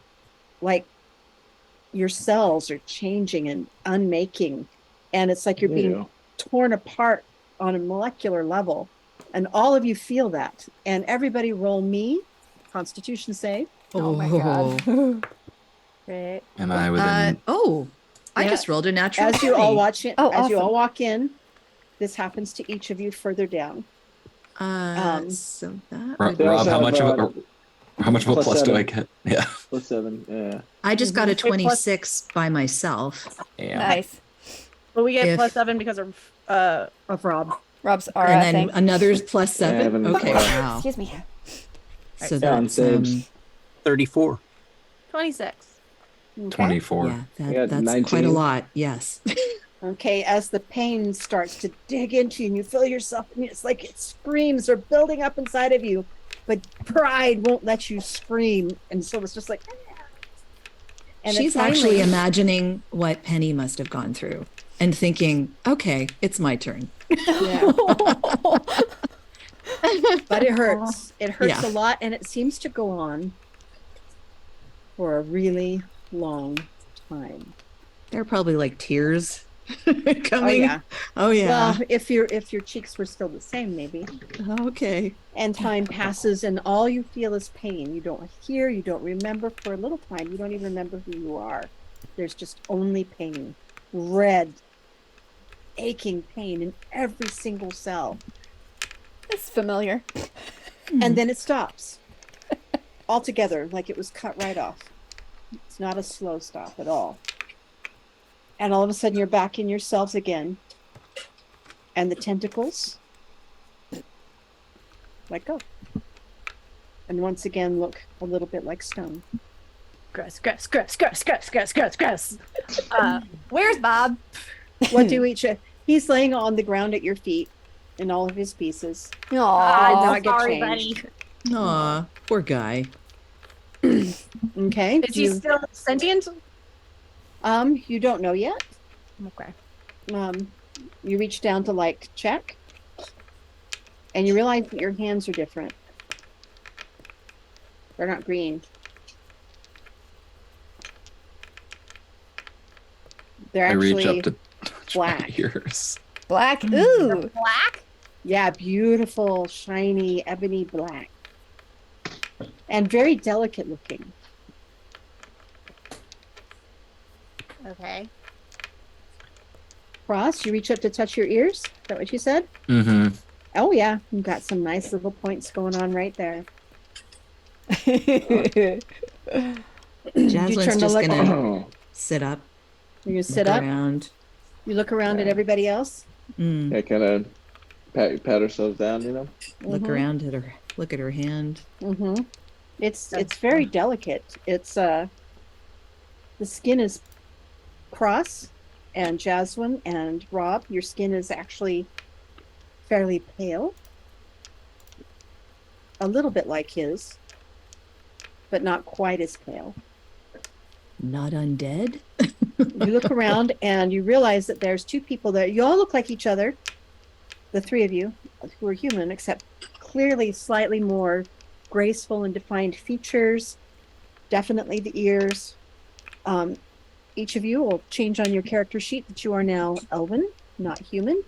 your cells are changing and unmaking. And it's like you're being Ew. torn apart on a molecular level. And all of you feel that. And everybody roll me, Constitution save. Oh my god. Great. Am I within? I Yeah. just rolled a natural. As you all 20. watch it, Oh, as you awesome. all walk in, this happens to each of you further down. So that Rob, would They also how much have, of a how much of a plus plus do 7. I get? Yeah. +7. Yeah. I just got a Mhm. Plus- 26 by myself. Yeah. Nice. But we get If- +7 because of Of Rob. Rob's aura and then thing. another plus Yeah, I 7. haven't- Okay, wow. Excuse me. So Yeah, on that's saves. 34. 26. Okay. 24. yeah, I got that's quite a 19. lot. Yes. Okay, as the pain starts to dig into you and you feel yourself, and it's like it screams are building up inside of you, but pride won't let you scream. And so it's just like, and She's then actually finally- imagining what Penny must have gone through and thinking, okay, it's my turn. Yeah. But it hurts. It hurts Yeah. a lot, and it seems to go on for a really long time. There are probably like tears Oh coming. yeah. Oh, yeah. Well, if your cheeks were still the same, maybe. Okay. And time passes, and all you feel is pain. You don't hear, you don't remember for a little time. You don't even remember who you are. There's just only pain red, aching pain in every single cell. That's familiar. And then it stops altogether, like it was cut right off. It's not a slow stop at all. And all of a sudden you're back in yourselves again. And the tentacles let go. And once again look a little bit like stone. Gross. Where's Bob? What do each he's laying on the ground at your feet in all of his pieces. Aww. not get Sorry, changed. buddy. Aw, poor guy. Okay. Is he still sentient? You don't know yet. Okay. You reach down to like check. And you realize that your hands are different. They're not green. They're I actually reach up to touch black. my ears. Black. Ooh. Black? Yeah, beautiful, shiny, ebony black. And very delicate looking. Okay. Cross, you reach up to touch your ears? Is that what you said? Mm-hmm. Oh yeah, you've got some nice little points going on right there. Jasmine's turn to just look- gonna sit up, You're gonna sit look up, around. you look around at everybody else. Mm, Yeah, kind of pat ourselves down, you know? look around at her. Look at her hand. Mm-hmm. It's very delicate. It's the skin is cross, and Jasmine and Rob, your skin is actually fairly pale. A little bit like his, but not quite as pale. Not undead? You look around and you realize that there's two people there. You all look like each other, the three of you, who are human, except clearly slightly more graceful and defined features. Definitely the ears. Each of you will change on your character sheet that you are now elven, not human.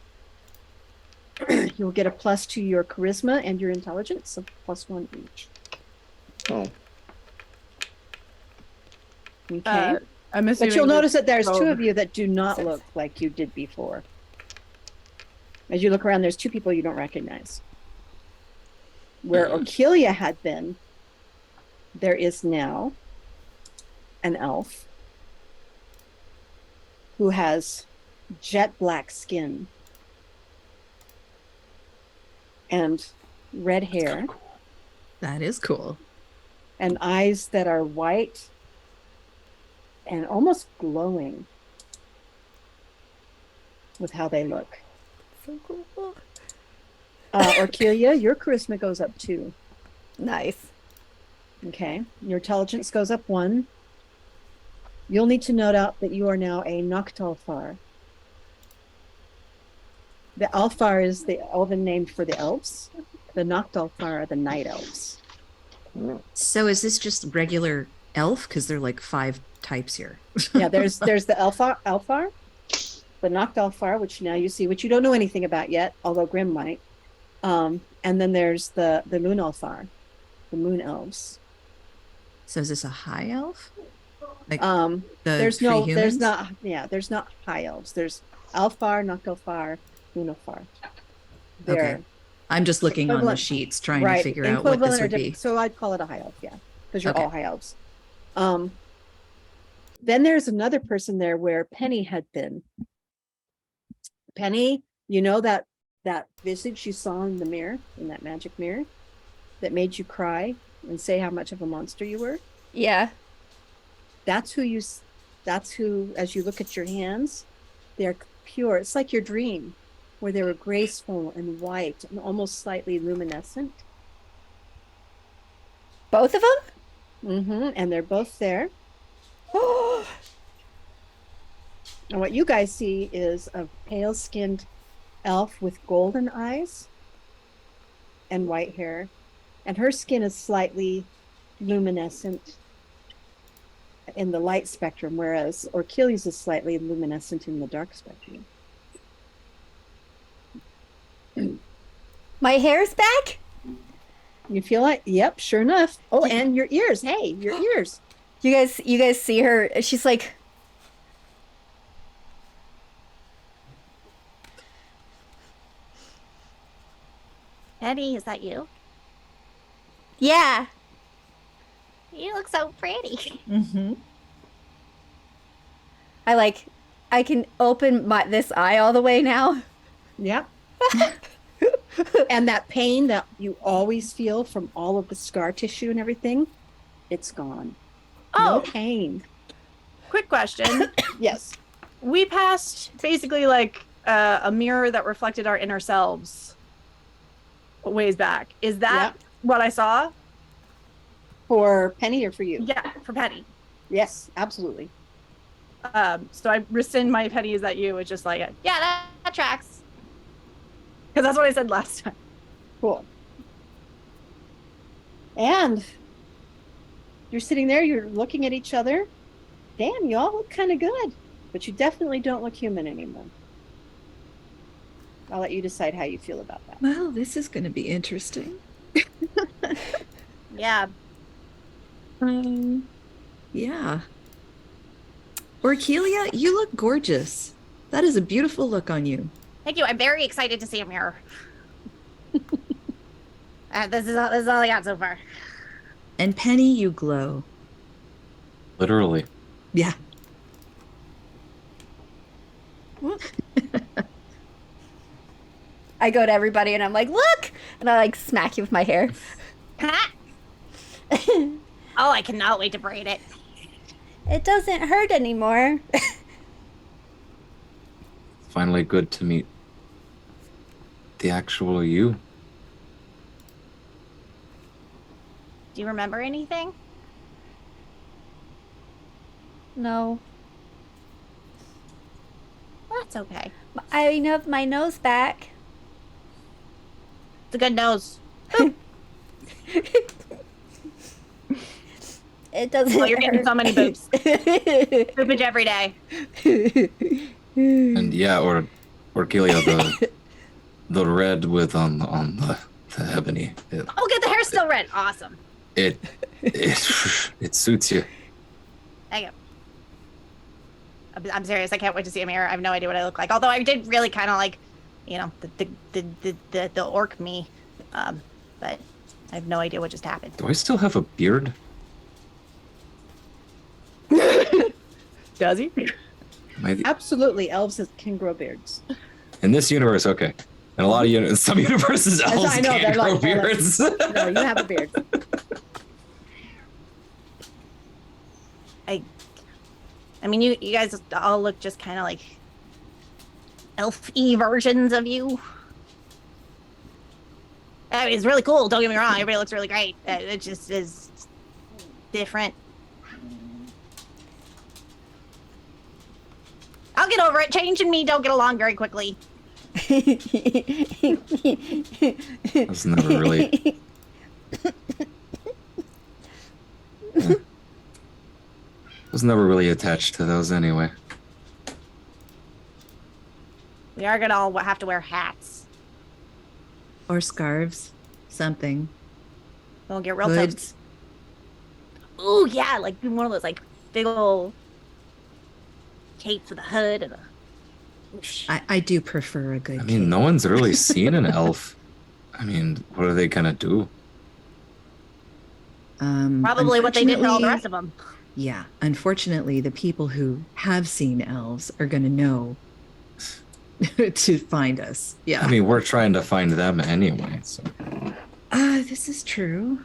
You'll get a plus to your charisma and your intelligence, so +1 each. Oh, Okay. I'm assuming But you'll notice that there's two robe. of you that do not look like you did before. As you look around, there's two people you don't recognize. Where Orkilia had been, there is now an elf who has jet black skin and red hair That is cool. and eyes that are white and almost glowing with how they look. So cool. Orkilia, your charisma goes up 2. Nice. Okay. Your intelligence goes up 1. You'll need to note out that you are now a Noctalfar. The Alfar is the elven name for the elves. The Noctalfar are the night elves. So is this just regular elf? Because there are like 5 types here. Yeah, there's the Alfar, the Noctalfar, which now you see, which you don't know anything about yet, although Grym might. And then there's the Lunalfar, the moon elves. So is this a high elf? Like There's three not high elves. There's Alfar, Noctalfar, Lunalfar. Okay. I'm just looking on the equivalent- sheets trying to figure out what equivalent this or would be. different. So I'd call it a high elf, yeah, because you're Okay. all high elves. Then there's another person there where Penny had been. Penny, you know that visage you saw in the mirror, in that magic mirror, that made you cry and say how much of a monster you were? Yeah. That's who, as you look at your hands, they're pure. It's like your dream, where they were graceful and white and almost slightly luminescent. Both of them? Mm-hmm. And they're both there. And what you guys see is a pale-skinned elf with golden eyes and white hair. And her skin is slightly luminescent in the light spectrum, whereas Orkilia's is slightly luminescent in the dark spectrum. My hair's back? You feel like, yep, sure enough. Oh, and your ears. Hey, your ears. You guys see her? She's like, Eddie, is that you? Yeah. You look so pretty. Mm-hmm. I can open this eye all the way now. Yep. And that pain that you always feel from all of the scar tissue and everything, it's gone. No Oh, pain. quick question. Yes. We passed basically like a mirror that reflected our inner selves a ways back. Is that what I saw? For Penny or for you? Yeah, for Penny. Yes, absolutely. So I rescind my Penny. Is that you? It's just like, yeah, that tracks. Because that's what I said last time. Cool. And you're sitting there, you're looking at each other. Damn, you all look kind of good, but you definitely don't look human anymore. I'll let you decide how you feel about that. Well, this is going to be interesting. Yeah. Yeah. Orkelia, you look gorgeous. That is a beautiful look on you. Thank you. I'm very excited to see a mirror. This is all I got so far. And Penny, you glow. Literally. Yeah. I go to everybody and I'm like, look! And I like smack you with my hair. Oh, I cannot wait to braid it. It doesn't hurt anymore. Finally good to meet the actual you. Do you remember anything? No. That's okay. I have my nose back. It's a good nose. It doesn't Oh, you're getting hurt. so many boobs. Boopage every day. And yeah, or Gilia, the red with on the ebony. Oh, good. The hair's still red. Awesome. It suits you. Thank you. I'm serious. I can't wait to see a mirror. I have no idea what I look like. Although I did really kind of like, the orc me. But I have no idea what just happened. Do I still have a beard? Does he? Absolutely, elves can grow beards. In this universe, okay. In a lot of some universes, elves I know, can't they're grow like- beards. No, you have a beard. I mean, you guys all look just kind of like elf-y versions of you. I mean, it's really cool. Don't get me wrong. Everybody looks really great. It just is different. I'll get over it. Change and me don't get along very quickly. That's never really. Yeah. I was never really attached to those anyway. We are gonna all have to wear hats. Or scarves. Something. We'll get real Hoods. toasty. Ooh, yeah, like one of those like big old capes with a hood and a. I do prefer a good I mean, cape. no one's really seen an elf. I mean, what are they gonna do? Probably what they did to all the unfortunately- rest of them. Yeah, unfortunately, the people who have seen elves are going to know to find us. Yeah. I mean, we're trying to find them anyway. So This is true.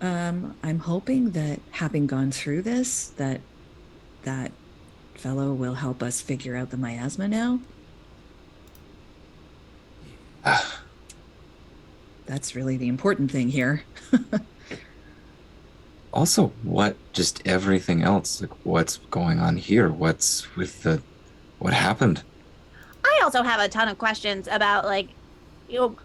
I'm hoping that having gone through this, that fellow will help us figure out the miasma now. That's really the important thing here. also, what? Just everything else? Like, what's going on here? What's with the? What happened? I also have a ton of questions about, like,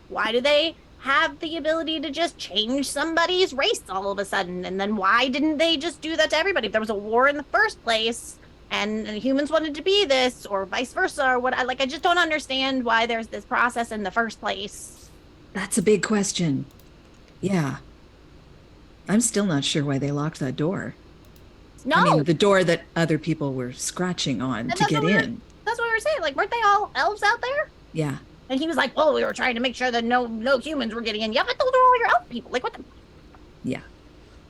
why do they have the ability to just change somebody's race all of a sudden? And then why didn't they just do that to everybody? If there was a war in the first place and humans wanted to be this or vice versa or what, I just don't understand why there's this process in the first place. That's a big question. Yeah. I'm still not sure why they locked that door. No, I mean, the door that other people were scratching on And to that's get what we were- in. that's what we were saying. Like, weren't they all elves out there? Yeah. And he was like, "Oh, we were trying to make sure that no humans were getting in." Yeah, but those are all your elf people. Like, what the? Yeah.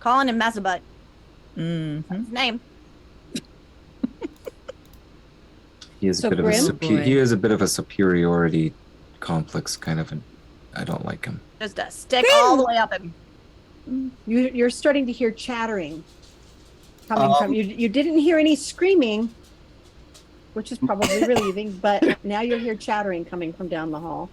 Calling him Messabut. Mm-hmm. His name. He is So a bit Grym? of Boy. he is a bit of a superiority complex kind of, and I don't like him. Just a stick all the way up him. You're starting to hear chattering coming from you. You didn't hear any screaming, which is probably relieving, but now you hear chattering coming from down the hall.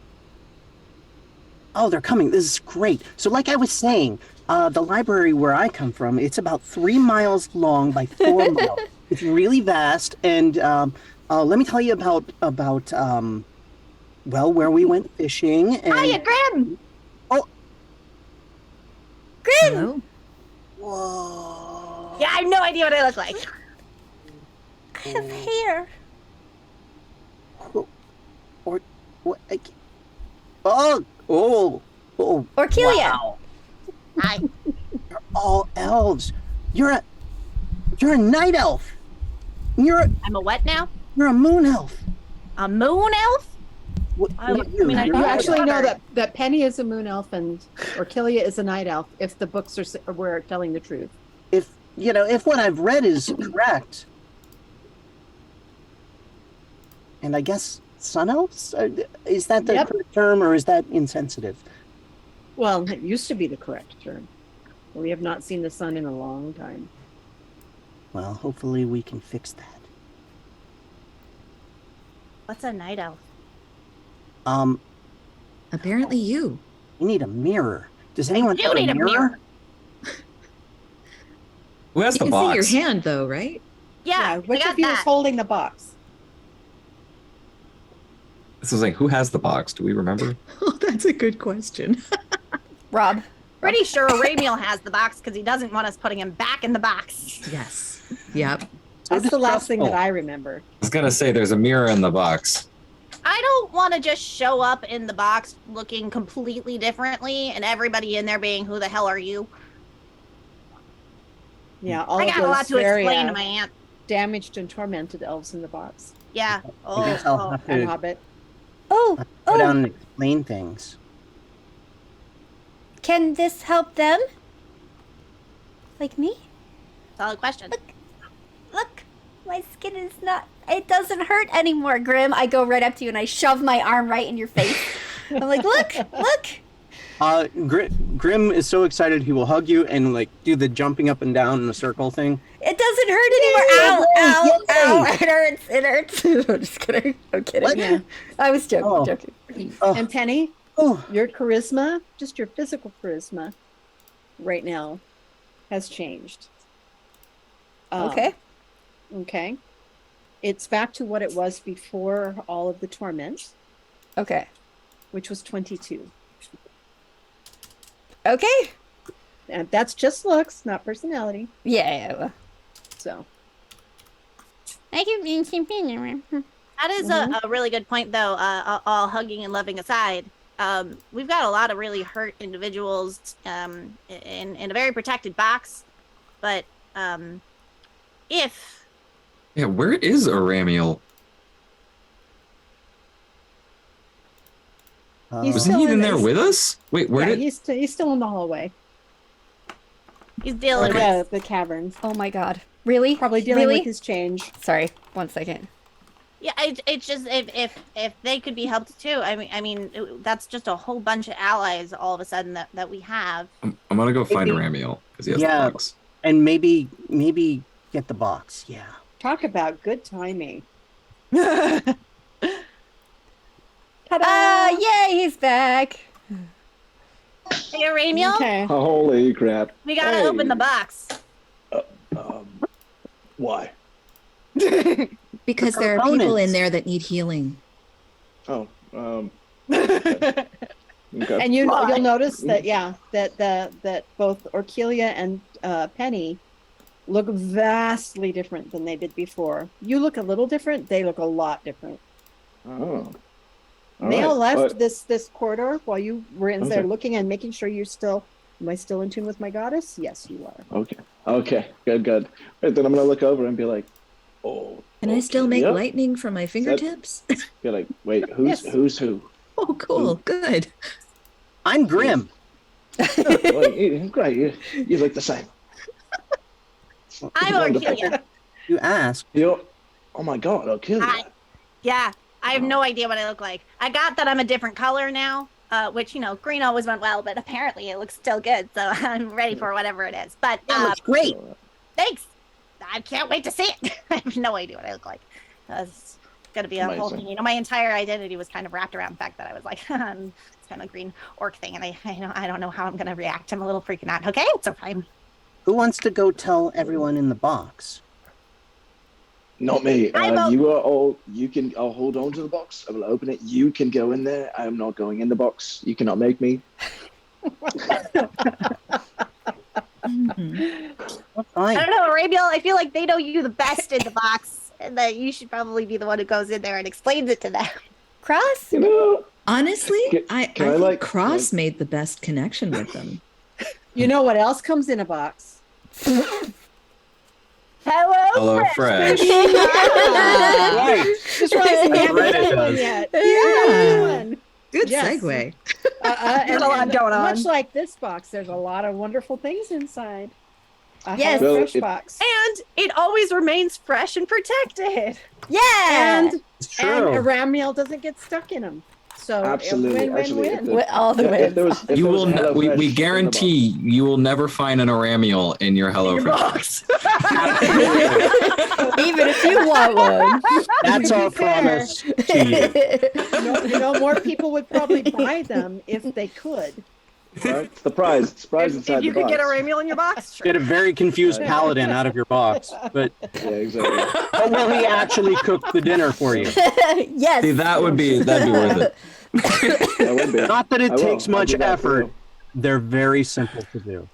Oh, they're coming. This is great. So like I was saying, the library where I come from, it's about 3 miles long by 4 miles. It's really vast. And let me tell you about where we went fishing. And... Hiya, Grym! Grym! Hello? Whoa. Yeah, I have no idea what I look like. I have hair. Or what? Oh. Orchilia. Wow. Hi. You're all elves. You're a night elf. I'm a what now? You're a moon elf. A moon elf? I mean, I You thought actually I know covered. that Penny is a moon elf and Orchilia is a night elf. If the books were telling the truth. If what I've read is correct, and I guess sun elves, is that the Yep. correct term, or is that insensitive? Well, it used to be the correct term. We have not seen the sun in a long time. Well, hopefully we can fix that. What's a night elf? Apparently you. We need a mirror. Does anyone You have need a mirror. Who has You the can box? see your hand though, right? Yeah, Which I got of you is that. holding the box? This is like, who has the box? Do we remember? Oh, that's a good question. Rob. Pretty sure Ramiel has the box because he doesn't want us putting him back in the box. Yes. Yep. So That's the last thing that distrustful. I remember. I was gonna say there's a mirror in the box. I don't want to just show up in the box looking completely differently and everybody in there being, "Who the hell are you?" Yeah, all I of got a lot those to very explain to my aunt. damaged and tormented elves in the box. Yeah. I guess I'll have And to Hobbit. Oh, go down oh. and explain things. Can this help them? Like me? Solid question. Look, my skin is not. It doesn't hurt anymore, Grym. I go right up to you and I shove my arm right in your face. I'm like, look. Grym is so excited he will hug you and like do the jumping up and down in a circle thing. It doesn't hurt anymore. Ow, Yay! ow. It hurts. It hurts. I'm just kidding. I'm kidding. What? Yeah. I was joking. Oh. joking. Oh, And Penny, oh, your charisma, just your physical charisma right now has changed. Okay. Okay. It's back to what it was before all of the torment, Okay. which was 22. Okay. And that's just looks, not personality. Yeah. So, I can be something. That is a really good point, though. All hugging and loving aside, we've got a lot of really hurt individuals in a very protected box. But if Yeah, where is Aramiel? He's Wasn't still he in in there this- with us? Wait, where yeah, did? he's still in the hallway. he's dealing with, The caverns. Oh my god. Really? Probably dealing really? with his change. Sorry. 1 second. yeah, it's just if they could be helped too. I mean, that's just a whole bunch of allies all of a sudden that we have. I'm gonna go find Maybe- Aramiel because he has Yeah. the box. and maybe get the box. Yeah. Talk about good timing. Ah, yay, he's back. Hey, Ramiel, Okay. Holy crap. we gotta Hey. open the box. Why? Because there are people in Components. there that need healing. Oh, okay. And you'll notice that that both Orchilia and Penny look vastly different than they did before. You look a little different. They look a lot different. Oh. They all right. left this corridor while you were in there Okay. looking and making sure you're still. Am I still in tune with my goddess? Yes, you are. Okay. Good. Right, then I'm gonna look over and be like, oh. Can I still make yep. lightning from my fingertips? Be like, wait, who's Yes. who's who? Oh, cool. Good. I'm Grym. Great, you look the same. I'm Wonderful. Orchilia. You asked. Oh my god, I'll kill you. Yeah, I have no idea what I look like. I got that I'm a different color now, which, green always went well, but apparently it looks still good. So I'm ready for whatever it is. But That looks great. thanks. I can't wait to see it. I have no idea what I look like. It's going to be a whole Amazing. thing. My entire identity was kind of wrapped around the fact that I was like, it's kind of green orc thing. And I don't know how I'm going to react. I'm a little freaking out. Okay, it's fine. Who wants to go tell everyone in the box? Not me. I vote- You are all. I'll hold on to the box. I will open it. You can go in there. I am not going in the box. You cannot make me. Fine. I don't know, Arabiel. I feel like they know you the best in the box, and that you should probably be the one who goes in there and explains it to them. Cross? You know. Honestly, I Can I, think like- Cross made the best connection with them. You know what else comes in a box? Hello, Fresh. Right. Just realizing we That's haven't right, it done one does. yet. Yeah. One. Good Yes. segue. And a lot going on. Much like this box, there's a lot of wonderful things inside. A Yes. Hello Well, Fresh if- box. And it always remains fresh and protected. Yeah. And It's and true. Aramiel doesn't get stuck in them. So Absolutely. win, Actually, win, if win. With all the If wins. there was, if You there was will. a Hello We Fresh in the guarantee you will never find an Aramiel in your Hello Fresh. Even if you want one. That's To be our fair. promise to you. More people would probably buy them if they could. box, right? It's the prize. It's the prize inside If you the could box. get a Ramiel in your box, sure. Get a very confused paladin out of your box. But Yeah, exactly. will he actually cook the dinner for you? Yes. See, that'd be worth it. That would be. Not that it I will. takes I'll much do that for effort. you. They're very simple to do.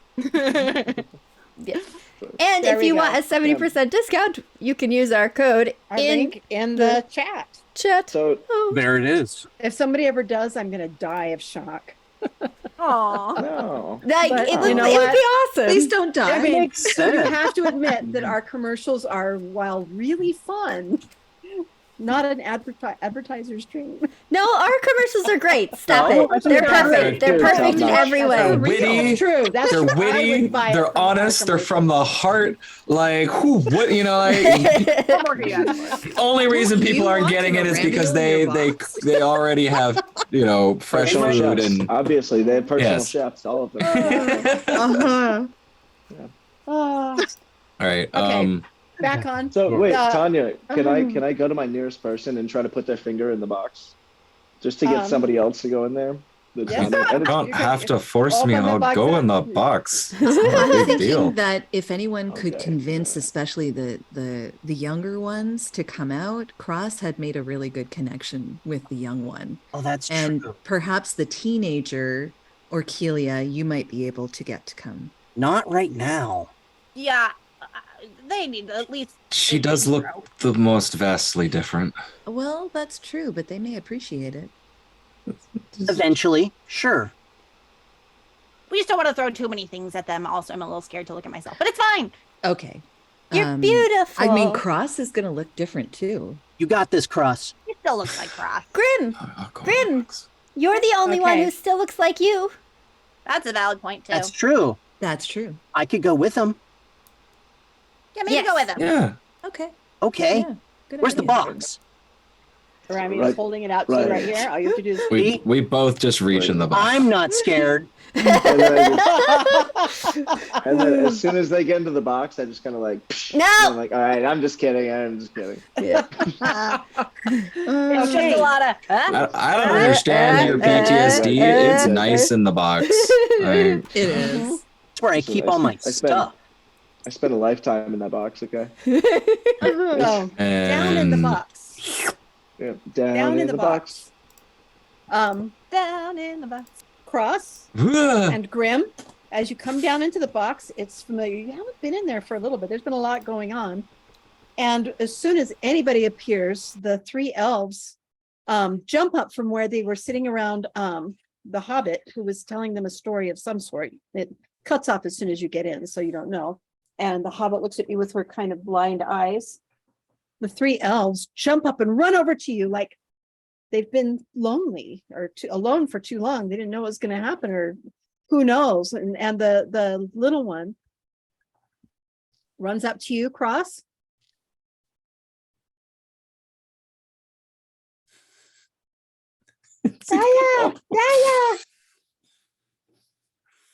And There if we you go. want a 70% discount, you can use our code Our in link in the chat. chat. So Oh. There it is. If somebody ever does, I'm gonna die of shock. Aw. no. Like, But it would, you know it would what? be awesome. Please don't die. I mean, Makes you sense. have to admit that our commercials are, while really fun, not an advertiser's dream. No, our commercials are great. Stop No, it. I think They're they're perfect. They're good. perfect in Top-notch. every way. Witty. That's true. That's They're true. I witty. would buy it They're from our honest. They're from the commercials. heart. Like, who? What? Like, What more do you ask for? the only reason You people aren't want getting an it is because Aramiel in they your box? they already have fresh Personal food chefs. and Obviously, they have personal Yes. chefs, all of them. Uh-huh. Oh, all right. Okay. back on. So wait, Uh, Tanya, can I go to my nearest person and try to put their finger in the box, just to get somebody else to go in there? That's yes. not it. And You don't have to force me. Open the I'll box go up. in the box. It's not I'm a big thinking deal. that if anyone could Okay. convince, especially the younger ones, to come out, Cross had made a really good connection with the young one, Oh, that's and true. perhaps the teenager or Kelia, you might be able to get to come. Not right now. Yeah, they need at least. She does look the most vastly different. Well, that's true, but they may appreciate it. Eventually, sure. We just don't want to throw too many things at them. Also, I'm a little scared to look at myself, but it's fine. Okay. You're beautiful. I mean, Cross is going to look different too. You got this, Cross. It still looks like Cross. Grym, I'll go in the Grim. box. you're the only one Okay. who still looks like you. That's a valid point too. That's true. That's true. I could go with them. Yeah, maybe Yes. go with them. Yeah. Okay. Okay. Yeah, good Where's the idea. box? Rami is Right. holding it out to you Right. right here. All you have to do is We both just reach in the box. I'm not scared. And then, and then as soon as they get into the box, I just kind of like, No. I'm like, all right, I'm just kidding. I'm just kidding. It's just a lot of. I don't understand your PTSD. It's nice in the box. It is. That's where I So keep I all my spent- I spent- stuff. I spent a lifetime in that box. Okay. So, down in the And box. Yeah. Down, in the box. Down in the box. Cross Ugh. and Grym. As you come down into the box, it's familiar. You haven't been in there for a little bit. There's been a lot going on. And as soon as anybody appears, the three elves jump up from where they were sitting around the hobbit who was telling them a story of some sort. It cuts off as soon as you get in, so you don't know. And the hobbit looks at you with her kind of blind eyes. The three elves jump up and run over to you like they've been lonely or alone for too long. They didn't know what was going to happen, or who knows. And the little one runs up to you, Cross. Daya, Daya.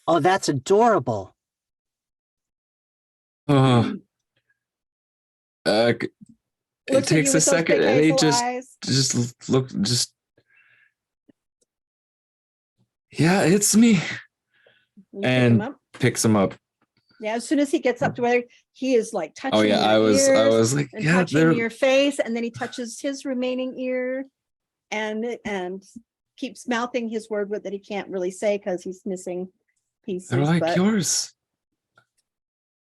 Oh, that's adorable. Oh. It Looks at takes you a with those second, big and he hazel eyes. just look, just yeah, it's me, You pick and him up. picks him up. Yeah, as soon as he gets up to where he is like touching Oh yeah, your I ears was like, and yeah, touching they're your face, and then he touches his remaining ear and keeps mouthing his word that he can't really say because he's missing pieces. they're like but yours.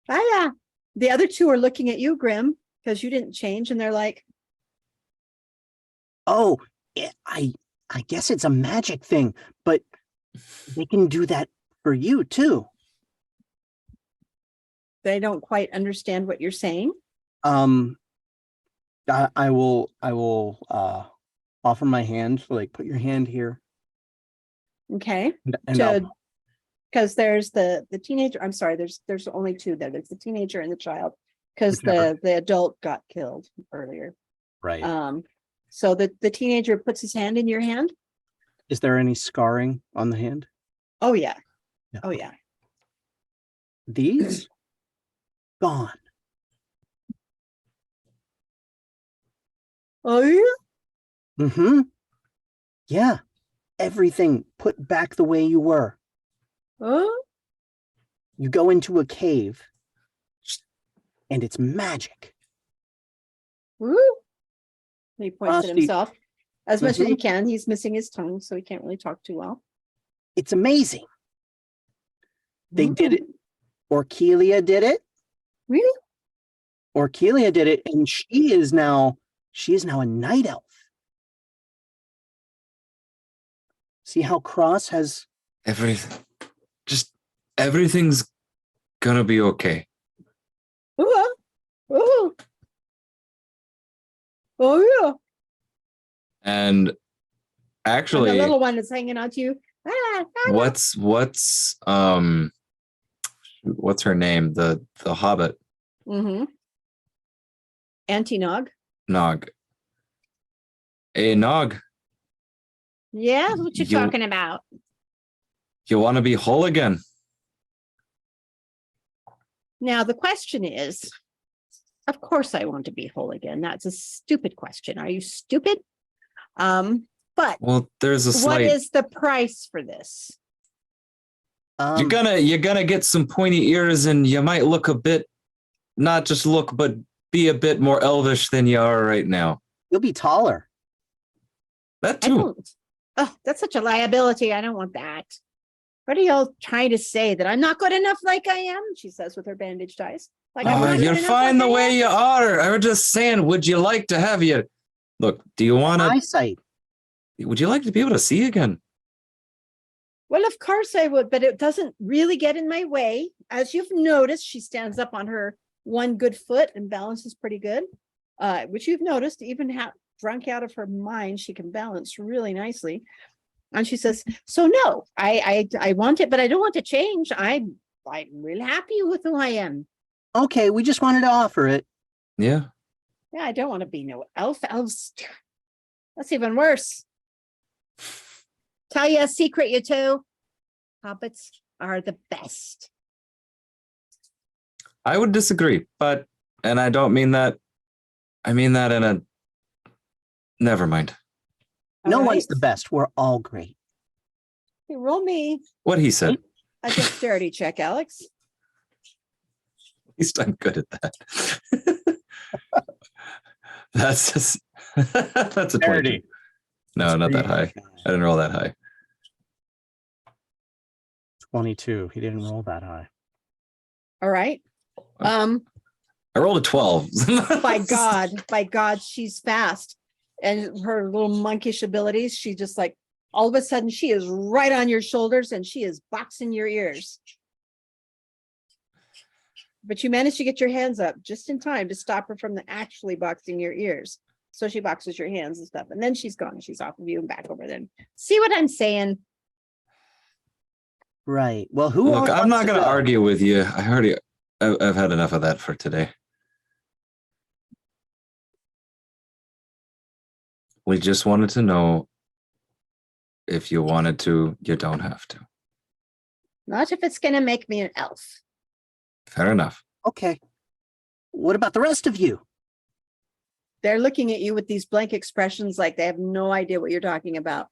yeah. The other two are looking at you, Grym, because you didn't change, and they're like, Oh, I guess it's a magic thing, but they can do that for you too. they don't quite understand what you're saying. I will offer my hand, like put your hand here. Okay. And I'll, Because there's the teenager. I'm sorry, there's only two there. There's the teenager and the child, because Whichever. the adult got killed earlier. right. So the teenager puts his hand in your hand. Is there any scarring on the hand? Oh yeah. Yeah. Oh yeah. These gone. Oh yeah. Mm-hmm. Yeah. Everything put back the way you were. Oh. You go into a cave and it's magic. Woo. He points at Frosty. himself as much as he Mhm. can. He's missing his tongue, so he can't really talk too well. It's amazing. They did it. Orkelia did it. Really? Orkelia did it, and she is now a night elf. See how Cross has Everything's gonna be okay. Ooh. Ooh. Oh yeah. And And actually, the little one is hanging on to you. what's her name? The Hobbit Mm-hmm. Anti-Nog. Nog. Hey Nog, Yeah, what you You- talking about? you want to be whole again? Now the question is, of course I want to be whole again. That's a stupid question. Are you stupid? But Well, there's a what slight. is the price for this? You're gonna get some pointy ears, and you might look a bit, not just look, but be a bit more elvish than you are right now. you'll be taller. That I too. don't. Oh, that's such a liability. I don't want that. What are y'all trying to say? That I'm not good enough like I am? She says with her bandaged eyes. Like I'm not good You're enough fine like the I way am? you are. I was just saying, would you like to have you? Look, do you want to? Eyesight. Would you like to be able to see again? Well, of course I would, but it doesn't really get in my way. As you've noticed, she stands up on her one good foot and balances pretty good. Which you've noticed, even drunk out of her mind, she can balance really nicely. And she says, so no, I want it, but I don't want to change. I'm really happy with who I am. Okay, we just wanted to offer it. Yeah. Yeah, I don't want to be no elf. Elves, that's even worse. Tell you a secret, you two. Hobbits are the best. I would disagree, and I don't mean that. I mean that in a. Never mind. No All one's right. the best. We're all great. Hey, roll me What he said. a dexterity check, Alex. At least I'm good at that. That's just. That's a 22. No, not that high. I didn't roll that high. 22. He didn't roll that high. All right. I rolled a 12. By God, she's fast. And her little monkish abilities, she just like, all of a sudden she is right on your shoulders and she is boxing your ears. But you managed to get your hands up just in time to stop her from actually boxing your ears. So she boxes your hands and stuff. And then she's gone. She's off of you and back over then. See what I'm saying? Right. Well, who Look, all I'm wants not to going to go? argue with you. I've had enough of that for today. We just wanted to know if you wanted to, you don't have to. Not if it's going to make me an elf. Fair enough. Okay. What about the rest of you? They're looking at you with these blank expressions like they have no idea what you're talking about.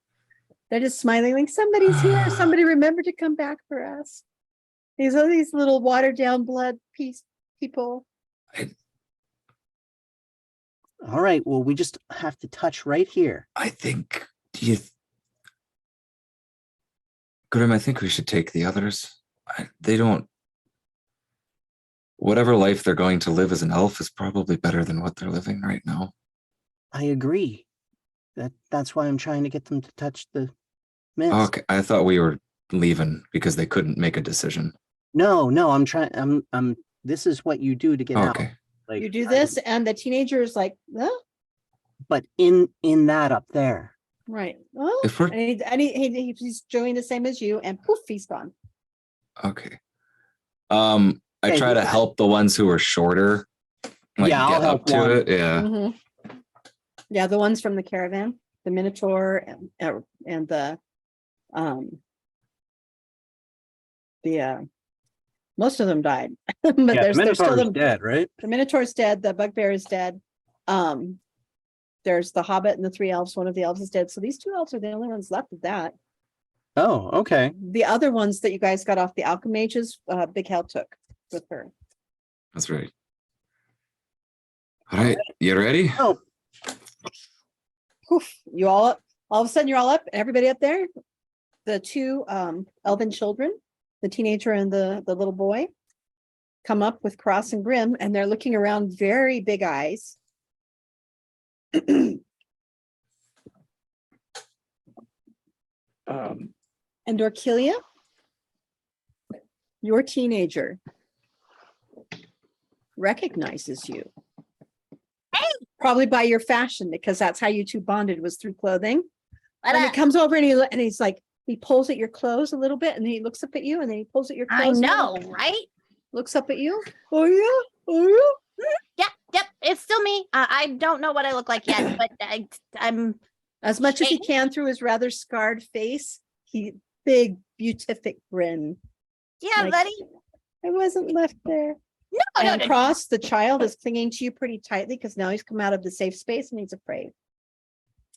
They're just smiling like somebody's here. Somebody remembered to come back for us. These are these little watered down blood piece people. All right. Well, we just have to touch right here. I think Grym, I think we should take the others. They don't. Whatever life they're going to live as an elf is probably better than what they're living right now. I agree. That's why I'm trying to get them to touch the mist. Okay, I thought we were leaving because they couldn't make a decision. No, I'm trying. I'm. This is what you do to get out. Okay. Like You do this, and the teenager is like, huh? but in that up there. Right. Oh, If we're and he's doing the same as you, and poof, he's gone. okay. I Okay, try to yeah. help the ones who are shorter. Like Yeah, I'll get help up to one. it. Yeah. Mhm. Yeah, the ones from the caravan, the Minotaur and the most of them died, but there's still Minotaur's them. dead, right? The Minotaur's dead. The Bugbear is dead. There's the Hobbit and the three elves. One of the elves is dead. So these two elves are the only ones left of that. Oh, okay. The other ones that you guys got off the Alchemages, Big Hell took with her. That's right. All right. You ready? Oh, Poof, you all of a sudden you're all up, everybody up there. The two elven children, the teenager and the little boy, come up with Cross and Grym, and they're looking around, very big eyes. And Orkilia, your teenager, recognizes you. Probably by your fashion, because that's how you two bonded, was through clothing. What And he up? comes over and he's like, he pulls at your clothes a little bit, and then he looks up at you, and then he pulls at your I clothes. a know, little, right? looks up at you. Oh yeah, oh yeah. Yep. It's still me. I don't know what I look like yet, but I'm. As much as he can through his rather scarred face, he big beatific grin. Yeah, Like, buddy. I wasn't left there. No, And Cross, the child, is clinging to you pretty tightly because now he's come out of the safe space and he's afraid.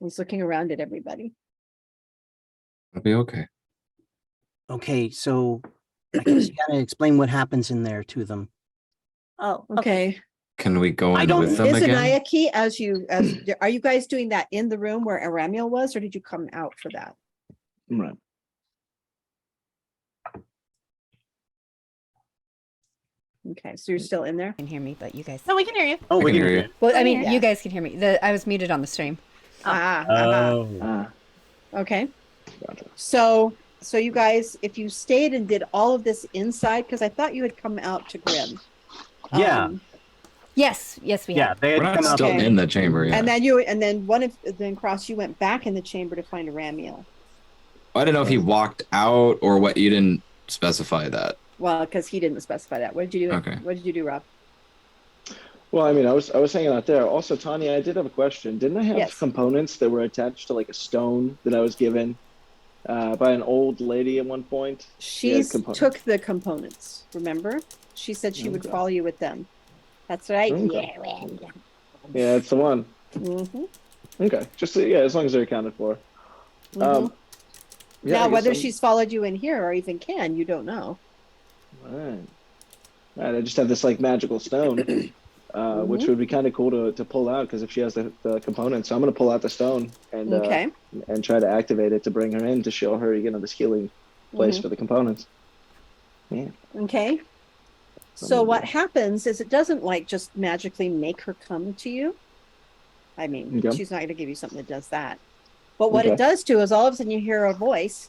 He's looking around at everybody. It'll be okay. okay. So I guess you gotta explain what happens in there to them. Oh, Okay. Can we go I in don't- with them Is again? Anayaki, are you guys doing that in the room where Aramiel was, or did you come out for that? Right. Okay, so you're still in there? Can hear me, but you guys. No, we can hear you. Oh, I we can can hear hear you. Well, I mean, Yeah. you guys can hear me. I was muted on the stream. Oh. Okay. Gotcha. So you guys, if you stayed and did all of this inside, because I thought you had come out to Grym. Yeah. Yes, we Yeah, have. they had We're not come out. still Okay. in the chamber yet. And then Cross, you went back in the chamber to find Aramiel. I don't know if he walked out or what. You didn't specify that. Well, because he didn't specify that. What did you do? Okay. What did you do, Rob? Well, I mean, I was hanging out there. Also, Tanya, I did have a question. Didn't I have Yes. components that were attached to like a stone that I was given by an old lady at one point? She's components. took the components. Remember, she said she would Okay. follow you with them. That's right. Okay. Yeah. Yeah, it's the one. Mm-hmm. Okay, just yeah, as long as they're accounted for. Mm-hmm. Yeah, I Now, guess whether I'm- she's followed you in here or even can, you don't know. Right. Right. I just have this like magical stone, which would be kind of cool to pull out because if she has the components, so I'm gonna pull out the stone and Okay. and try to activate it to bring her in to show her, this healing place Mhm. for the components. Yeah. Okay. So what happens is it doesn't like just magically make her come to you. I mean, Okay. she's not going to give you something that does that. But what it Okay. does do is all of a sudden you hear a voice.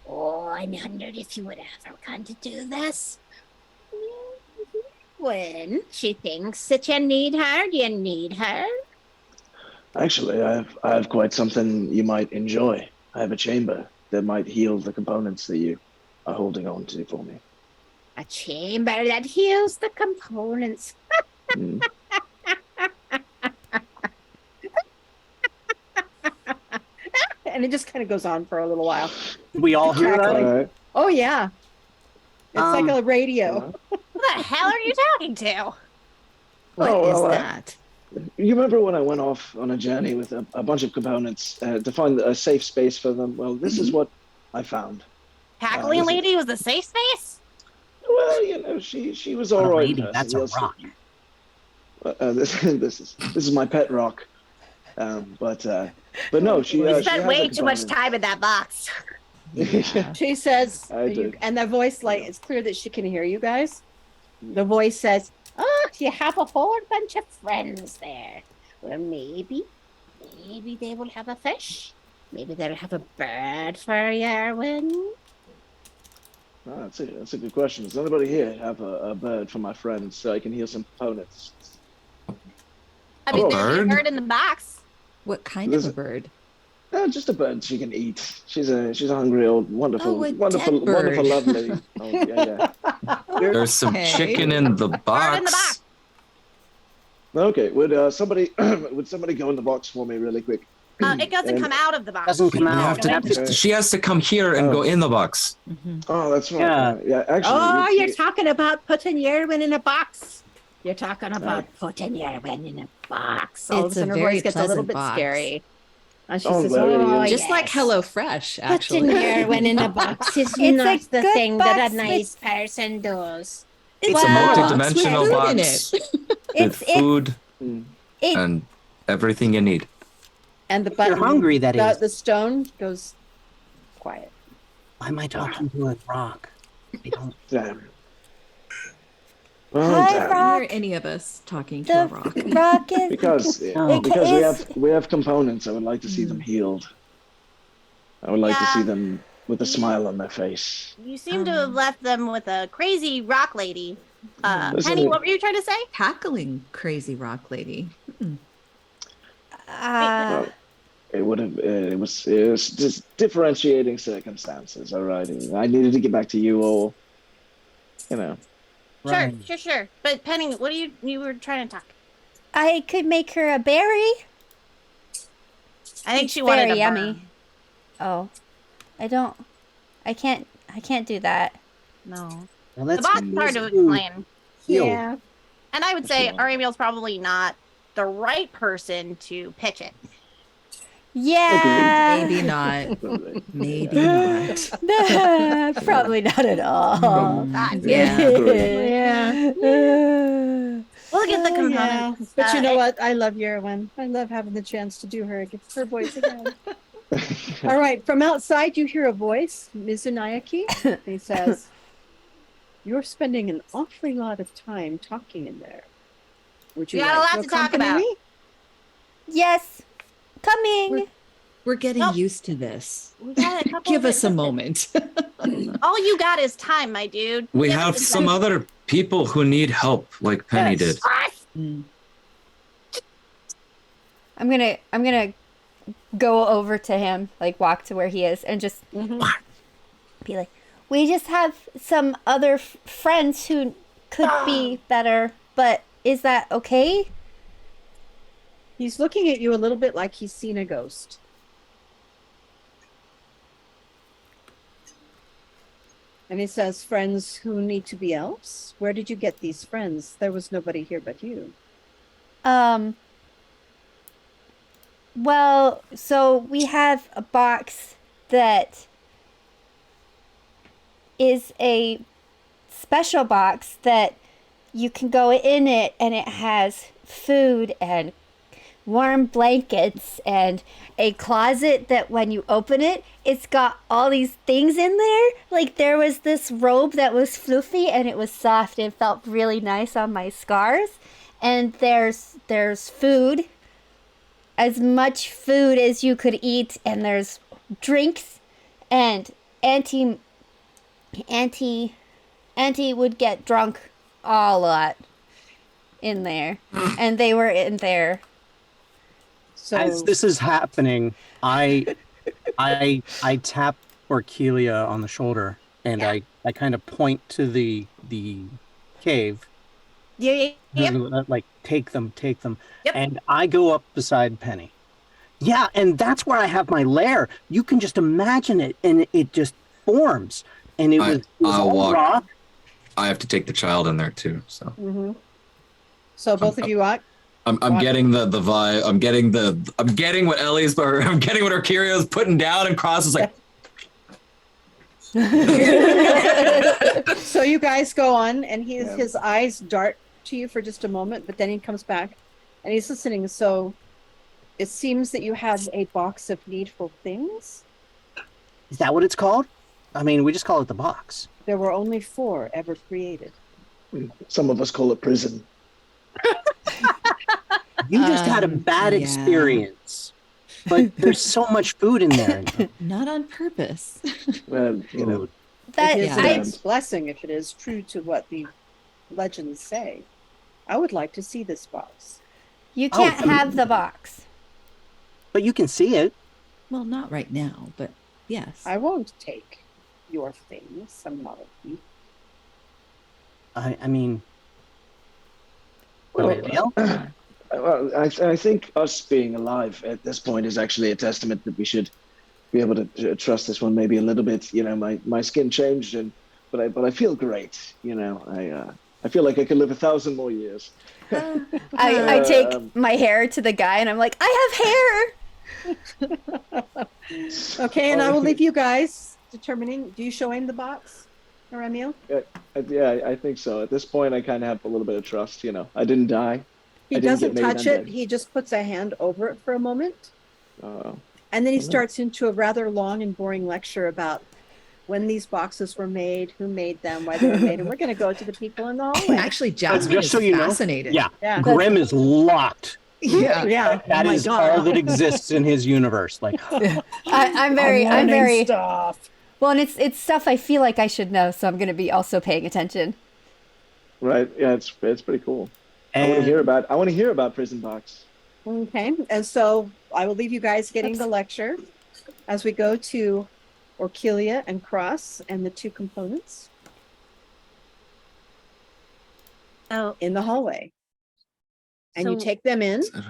Oh, I wondered if you would ever come to do this. When she thinks that you need her, do you need her? Actually, I have quite something you might enjoy. I have a chamber that might heal the components that you are holding on to for me. A chamber that heals the components. Mm. And it just kind of goes on for a little while. We all hear Exactly. that? All right. Oh yeah. It's like a radio. Who the hell are you talking to? What Oh, is well, that? You remember when I went off on a journey with a bunch of components to find a safe space for them? Well, this is what I found. Tackling this is- lady was the safe space? Well, you know, she was But all a right. lady, person. that's a Yes, rock. this is my pet rock. But no, she You she spent has way a too much component. time in that box. Yeah. She says, I did. and the voice, like, it's clear that she can hear you guys. The voice says, "Oh, you have a whole bunch of friends there. Well, maybe they will have a fish. Maybe they'll have a bird for you, Erwin." Oh, that's a good question. Does anybody here have a bird for my friends so I can heal some components? I mean, Oh, there's a bird? bird in the box. What kind of a bird? Just a bird she can eat. She's a hungry old wonderful Oh, a wonderful dead bird. wonderful lovely. Oh yeah. There's some Okay. chicken in the Bird in the box. box. Okay, would somebody would somebody go in the box for me really quick? It doesn't And- come out of the box. Doesn't come You out. have to, she has to come here and go in the box. Oh, that's right. Yeah. Yeah, actually. Oh, you- you're talking about putting Yerwin in a box. You're talking about putting Yerwin in a box. All of a It's a sudden, her very voice gets a little pleasant bit box. scary. And she Oh, says, very, "Oh, yes. Just like yes. HelloFresh, Putting actually. Yerwin in a box is It's not a the good thing that box a nice person does." It's a Wow. multi-dimensional Food in box with It's food it and everything you need. And the You're button, hungry, that is. the stone goes quiet. Why am I talking to a rock? I don't. Damn. Well, Hi, damn. Rock. Why are any of us talking to a the rock? rock is Because Oh. because we have components. I would like to see them healed. I would like to Yeah. see them with a smile on their face. You seem to have left them with a crazy rock lady. Listen, Penny, what were you trying to say? Tackling crazy rock lady. Well, it would have. It was just differentiating circumstances. All right. I needed to get back to you all. You know. Right. Sure. But Penny, what are you were trying to talk? I could make her a berry. I think It's she wanted very a yummy. burn. Oh, I can't do that. No. Well, The that's box is hard to explain. Heal. Yeah. And I would say Sure. Ariel's probably not the right person to pitch it. Yeah. Maybe not. Probably. Maybe not. Nah, probably not at all. God, Yeah. Yeah. We'll get the Oh, yeah. components. But you know what? I love Yerwin. I love having the chance to do her voice again. All right. From outside, you hear a voice, Mizunayaki. He says, "You're spending an awfully lot of time talking in there. Would you We got a like lot to talk accompany about." me?" Yes, coming. We're getting Nope. used to this. We got a couple Give of us a moment. All you got is time, my dude. We Give have us some time. other people who need help, like Penny Yes. did. Mm. I'm gonna go over to him, like walk to where he is, and just be like, "We just have some other friends who could be better, but is that okay?" He's looking at you a little bit like he's seen a ghost. And he says, "Friends who need to be elves? Where did you get these friends? There was nobody here but you." Well, so we have a box that is a special box that you can go in it, and it has food and warm blankets and a closet that when you open it, it's got all these things in there. Like there was this robe that was fluffy and it was soft and felt really nice on my scars. And there's food, as much food as you could eat, and there's drinks, and Auntie would get drunk a lot in there, and they were in there. So As this is happening, I tap Orkelia on the shoulder and I kind of point to the cave. Yeah. Like take them. Yep. And I go up beside Penny. Yeah, and that's where I have my lair. You can just imagine it, and it just forms. And it was I'll all walk. rock. I have to take the child in there too. So so both of you walk. I'm getting the vibe. I'm getting what Ellie's, or I'm getting what Orkirio's putting down, and Cross is like. So you guys go on, and his eyes dart to you for just a moment, but then he comes back, and he's listening. So it seems that you have a box of needful things. Is that what it's called? I mean, we just call it the box. There were only 4 ever created. Some of us call it prison. You just had a bad yeah. experience. But there's so much food in there. Not on purpose. Well, you know, That It is Yeah. a blessing if it is true to what the legends say. I would like to see this box. you can't have the box. But you can see it. Well, not right now, but yes. I won't take your things, some of you. I mean, well, Deal? I think us being alive at this point is actually a testament that we should be able to trust this one maybe a little bit. You know, my skin changed, but I feel great. You know, I feel like I could live 1,000 more years. I take my hair to the guy and I'm like, I have hair. Okay, and I will leave you guys determining. Do you show him the box, or Emil? Yeah, I think so. At this point, I kind of have a little bit of trust. You know, I didn't die. He I didn't doesn't get made touch it. undead. He just puts a hand over it for a moment, Uh, and then he Oh. starts into a rather long and boring lecture about when these boxes were made, who made them, why they were made, and we're going to go to the people in the hallway. Actually, Jasmine just is so you know, fascinated. yeah, Yeah. Grym is locked. Yeah. Yeah, That oh my is God. all that exists in his universe. Like, I'm very stuff. well, and it's stuff I feel like I should know, so I'm gonna be also paying attention. right? Yeah, it's pretty cool. I want to hear about Prison Box. Okay, and so I will leave you guys getting the lecture as we go to Orkelia and Cross and the 2 components Oh, in the hallway. And you So- take them in. So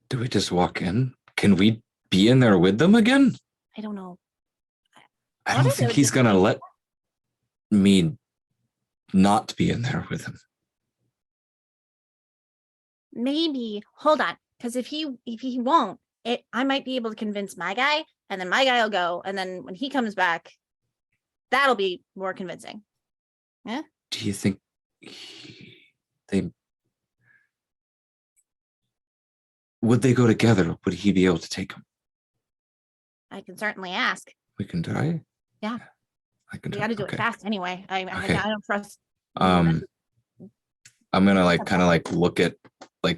do we just walk in? Can we be in there with them again? I don't know. I What don't if think it he's was- gonna let me not be in there with him. Maybe hold on, because if he won't, I might be able to convince my guy, and then my guy will go, and then when he comes back, that'll be more convincing. Do you think they would they go together? Would he be able to take them? I can certainly ask. We can try. Yeah. I can We try. got to do it fast anyway. I Okay. don't trust. I'm gonna kind of look at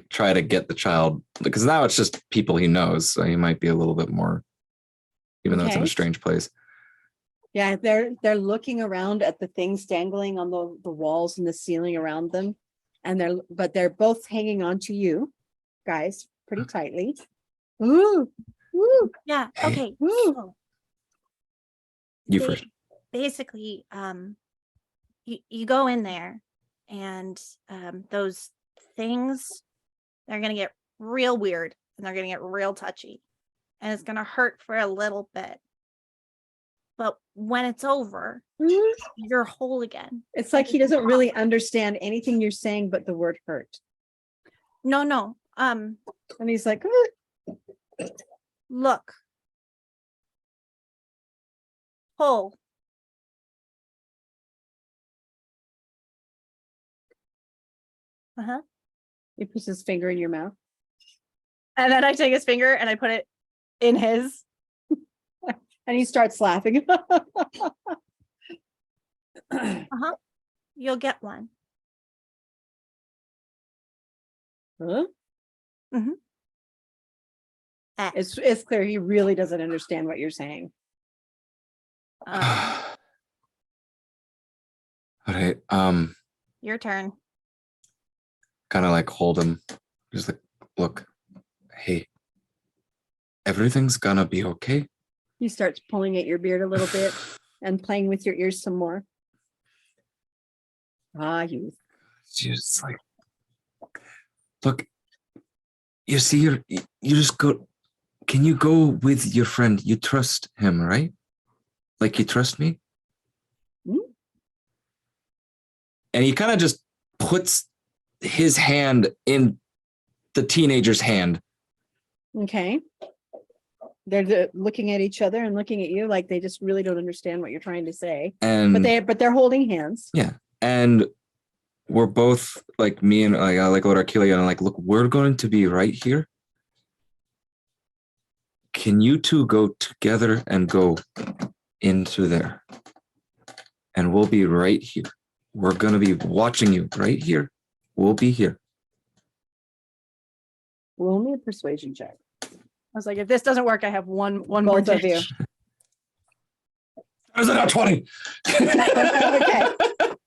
try to get the child, because now it's just people he knows, so he might be a little bit more, even though it's in a Okay. strange place. Yeah, they're looking around at the things dangling on the walls and the ceiling around them, and they're both hanging on to you guys pretty tightly. Ooh, ooh, Yeah. Hey. Okay. ooh. So You ba- first. basically, you go in there, and those things, they're gonna get real weird, and they're gonna get real touchy, and it's gonna hurt for a little bit. But when it's over, you're whole again. It's like he doesn't really understand anything you're saying but the word hurt. No. And he's like, Look. Whole. Uh-huh. he puts his finger in your mouth. And then I take his finger and I put it in his. And he starts laughing. Uh-huh. You'll get one. Huh? Eh. It's clear he really doesn't understand what you're saying. Um, All right. your turn. Kind of hold him. Just look. Hey, Everything's gonna be okay. He starts pulling at your beard a little bit and playing with your ears some more. Youth. Just like, look, you see, you just go. Can you go with your friend? You trust him, right? Like you trust me? And he kind of just puts his hand in the teenager's hand. Okay. They're looking at each other and looking at you like they just really don't understand what you're trying to say. And But they're holding hands. yeah. And we're both like me and I like what Arkelia and like, look, we're going to be right here. Can you two go together and go into there? And we'll be right here. We're going to be watching you right here. We'll be here. Roll me a persuasion check. I was like, if this doesn't work, I have one more Both of you. ditch. There's a 20. Okay.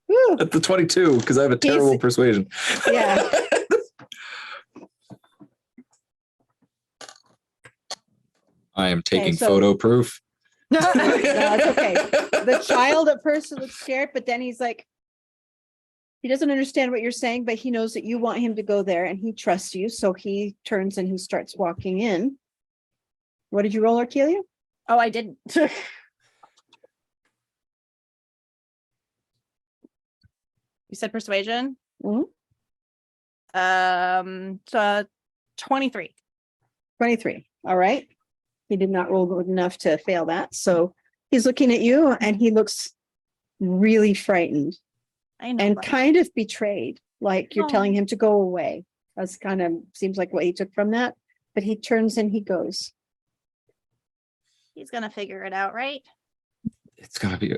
Woo. At the 22, because I have a terrible persuasion. Yeah. I am taking so- photo proof. No, it's okay. The child at first looks scared, but then he's like, he doesn't understand what you're saying, but he knows that you want him to go there and he trusts you. So he turns and he starts walking in. What did you roll, Arkelia? Oh, I didn't. You said persuasion? Mhm. So 23. 23. All right. He did not roll good enough to fail that. So he's looking at you and he looks really frightened I know. and but- kind of betrayed, like you're Oh. telling him to go away. That's kind of seems like what he took from that. But he turns and he goes. He's gonna figure it out, right? It's going to be,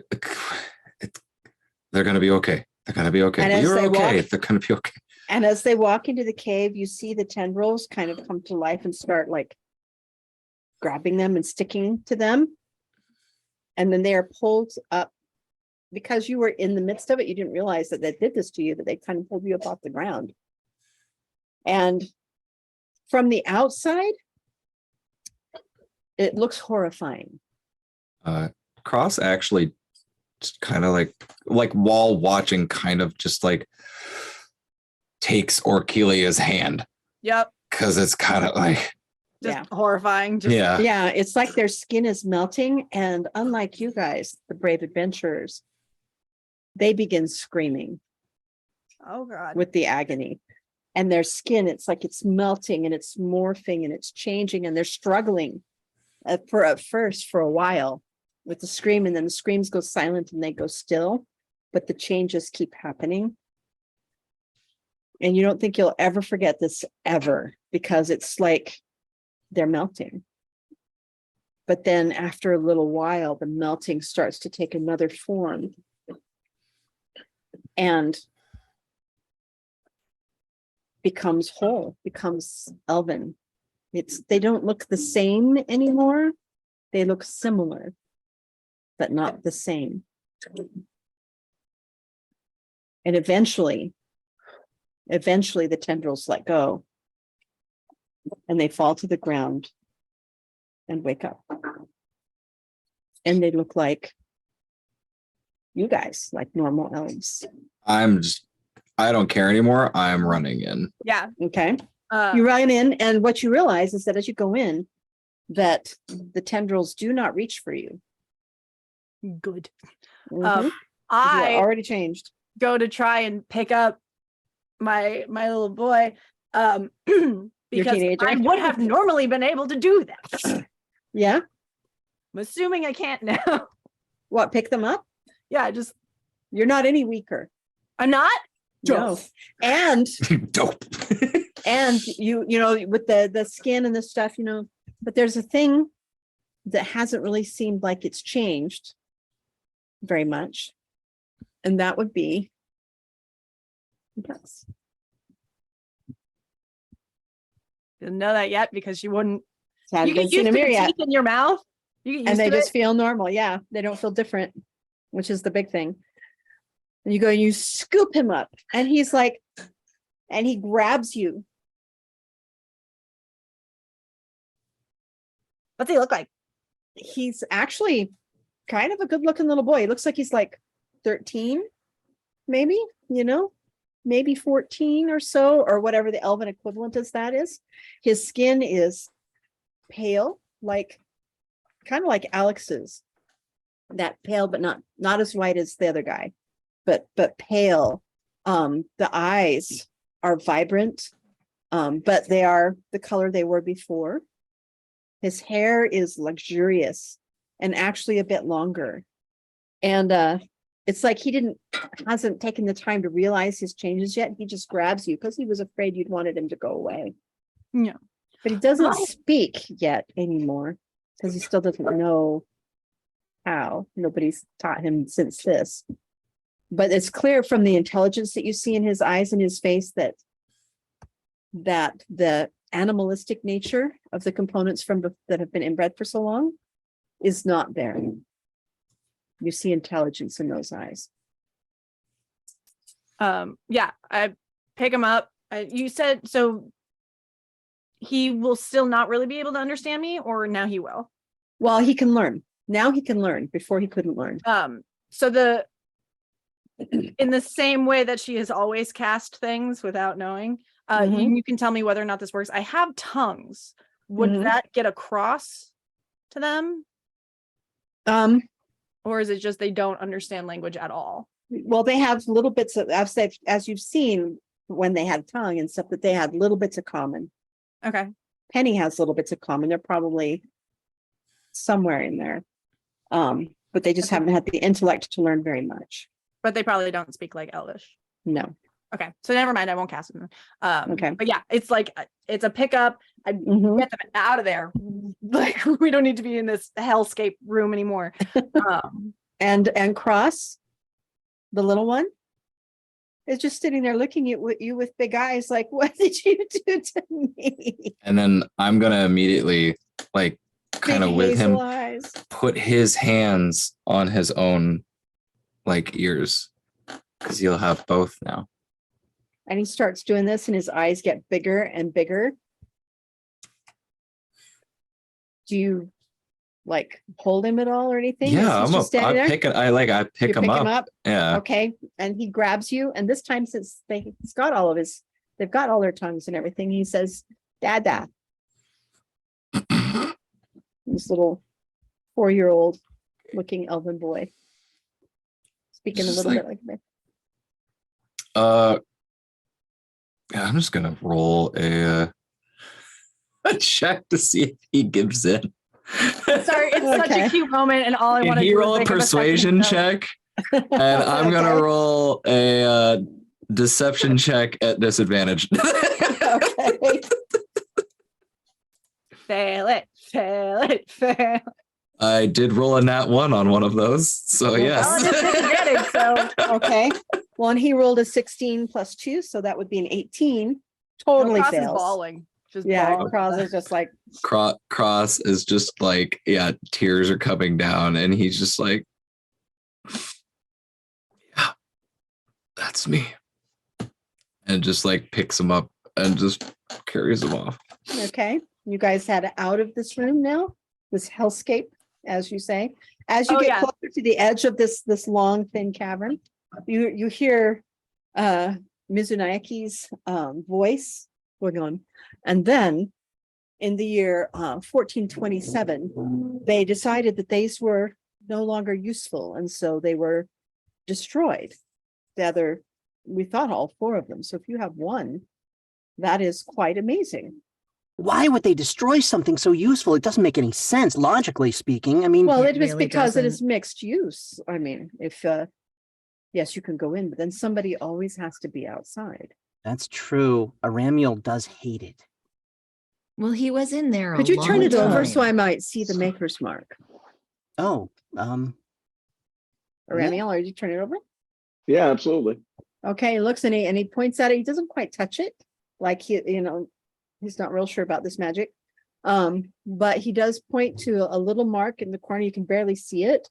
they're going to be okay. They're going to be okay. And as You're they okay. walk- They're going to be okay. And as they walk into the cave, you see the tendrils kind of come to life and start like grabbing them and sticking to them. And then they are pulled up because you were in the midst of it. You didn't realize that they did this to you, that they kind of pulled you up off the ground. And from the outside, it looks horrifying. Cross actually just kind of like while watching kind of just like takes Orkelia's hand Yep. because it's kind of like, Just Yeah. horrifying. Just yeah. Yeah, it's like their skin is melting. And unlike you guys, the brave adventurers, they begin screaming Oh God. with the agony. And their skin, it's like it's melting and it's morphing and it's changing and they're struggling for at first for a while with the scream, and then the screams go silent and they go still, but the changes keep happening. And you don't think you'll ever forget this ever, because it's like they're melting. But then after a little while, the melting starts to take another form. And becomes whole, becomes elven. They don't look the same anymore. They look similar, but not the same. And eventually the tendrils let go and they fall to the ground and wake up. And they look like you guys, like normal elves. I don't care anymore. I'm running in. Yeah. Okay. You run in, and what you realize is that as you go in, that the tendrils do not reach for you. Good. Mhm. You are I already changed. go to try and pick up my little boy. Because teenager. I would have normally been able to do that. Yeah. I'm assuming I can't now. What? Pick them up? Yeah, just You're not any weaker. I'm not. No. And Dope. and you know, with the skin and the stuff, but there's a thing that hasn't really seemed like it's changed very much, and that would be yes. Didn't know that yet because you wouldn't. Hadn't You been get seen used a to mirror the yet, teeth in your mouth. You get used and they to just it. feel normal. Yeah, they don't feel different, which is the big thing. And you go and you scoop him up, and he's like, and he grabs you. What's he look like? He's actually kind of a good looking little boy. He looks like he's like 13, maybe, maybe 14 or so, or whatever the elven equivalent is that is. His skin is pale, like kind of like Alex's. That pale, but not as white as the other guy, but pale. The eyes are vibrant, but they are the color they were before. His hair is luxurious and actually a bit longer. And it's like he hasn't taken the time to realize his changes yet. He just grabs you because he was afraid you'd wanted him to go away. Yeah. But he doesn't speak yet anymore because he still doesn't know how. Nobody's taught him since this. But it's clear from the intelligence that you see in his eyes and his face that the animalistic nature of the components that have been inbred for so long is not there. You see intelligence in those eyes. Yeah, I pick him up. You said so he will still not really be able to understand me, or now he will? Well, he can learn. Now he can learn. Before he couldn't learn. So in the same way that she has always cast things without knowing, you can tell me whether or not this works. I have tongues. Would that get across to them? Or is it just they don't understand language at all? Well, they have little bits of, as you've seen when they had tongue and stuff, that they had little bits of common. Okay. Penny has little bits of common. They're probably somewhere in there. But they just haven't had the intellect to learn very much. But they probably don't speak like Elvish. No. Okay, so never mind. I won't cast them. Okay. But yeah, it's like it's a pickup. I get them out of there. Like we don't need to be in this hellscape room anymore. And Cross, the little one, is just sitting there looking at you with big eyes, like, "What did you do to me?" And then I'm gonna immediately, like, kind of with him, eyes. put his hands on his own, like, ears, because he'll have both now. And he starts doing this, and his eyes get bigger and bigger. Do you like hold him at all or anything? Yeah, I pick You him up. Yeah. Okay. And he grabs you. And this time, since they've got all their tongues and everything, he says, "Dada." This little 4-year-old looking elven boy. Speaking a little bit like me. Yeah, I'm just gonna roll a check to see if he gives in. Sorry, it's such a cute moment, and all I want to do he is roll a think of persuasion second check, and I'm gonna roll a deception check at disadvantage. Okay. Fail it. I did roll a nat 1 on one of those, so yes. Well, it is disadvantage, so Okay. Well, and he rolled a 16 plus 2, so that would be an 18. Totally Cross is fails. Bawling. Just Yeah, bawling. Cross is just like, Cross is just like, yeah, tears are coming down, and he's just like, yeah, that's me. And just like picks him up and just carries him off. okay. You guys head out of this room now, this hellscape, as you say. As you get closer to the edge of this long, thin cavern, you hear Mizunayaki's voice going on. And then in the year 1427, they decided that these were no longer useful. And so they were destroyed. We thought all 4 of them. So if you have one, that is quite amazing. Why would they destroy something so useful? It doesn't make any sense, logically speaking. I mean, Well, it was really because it doesn't. is mixed use. I mean, if yes, you can go in, but then somebody always has to be outside. that's true. Aramiel does hate it. Well, he was in there. Could you turn it over so I might see the maker's mark? Oh, Ramiel, are you turn it over? Yeah, absolutely. Okay, he looks and he points at it. He doesn't quite touch it. Like he's not real sure about this magic. But he does point to a little mark in the corner. You can barely see it.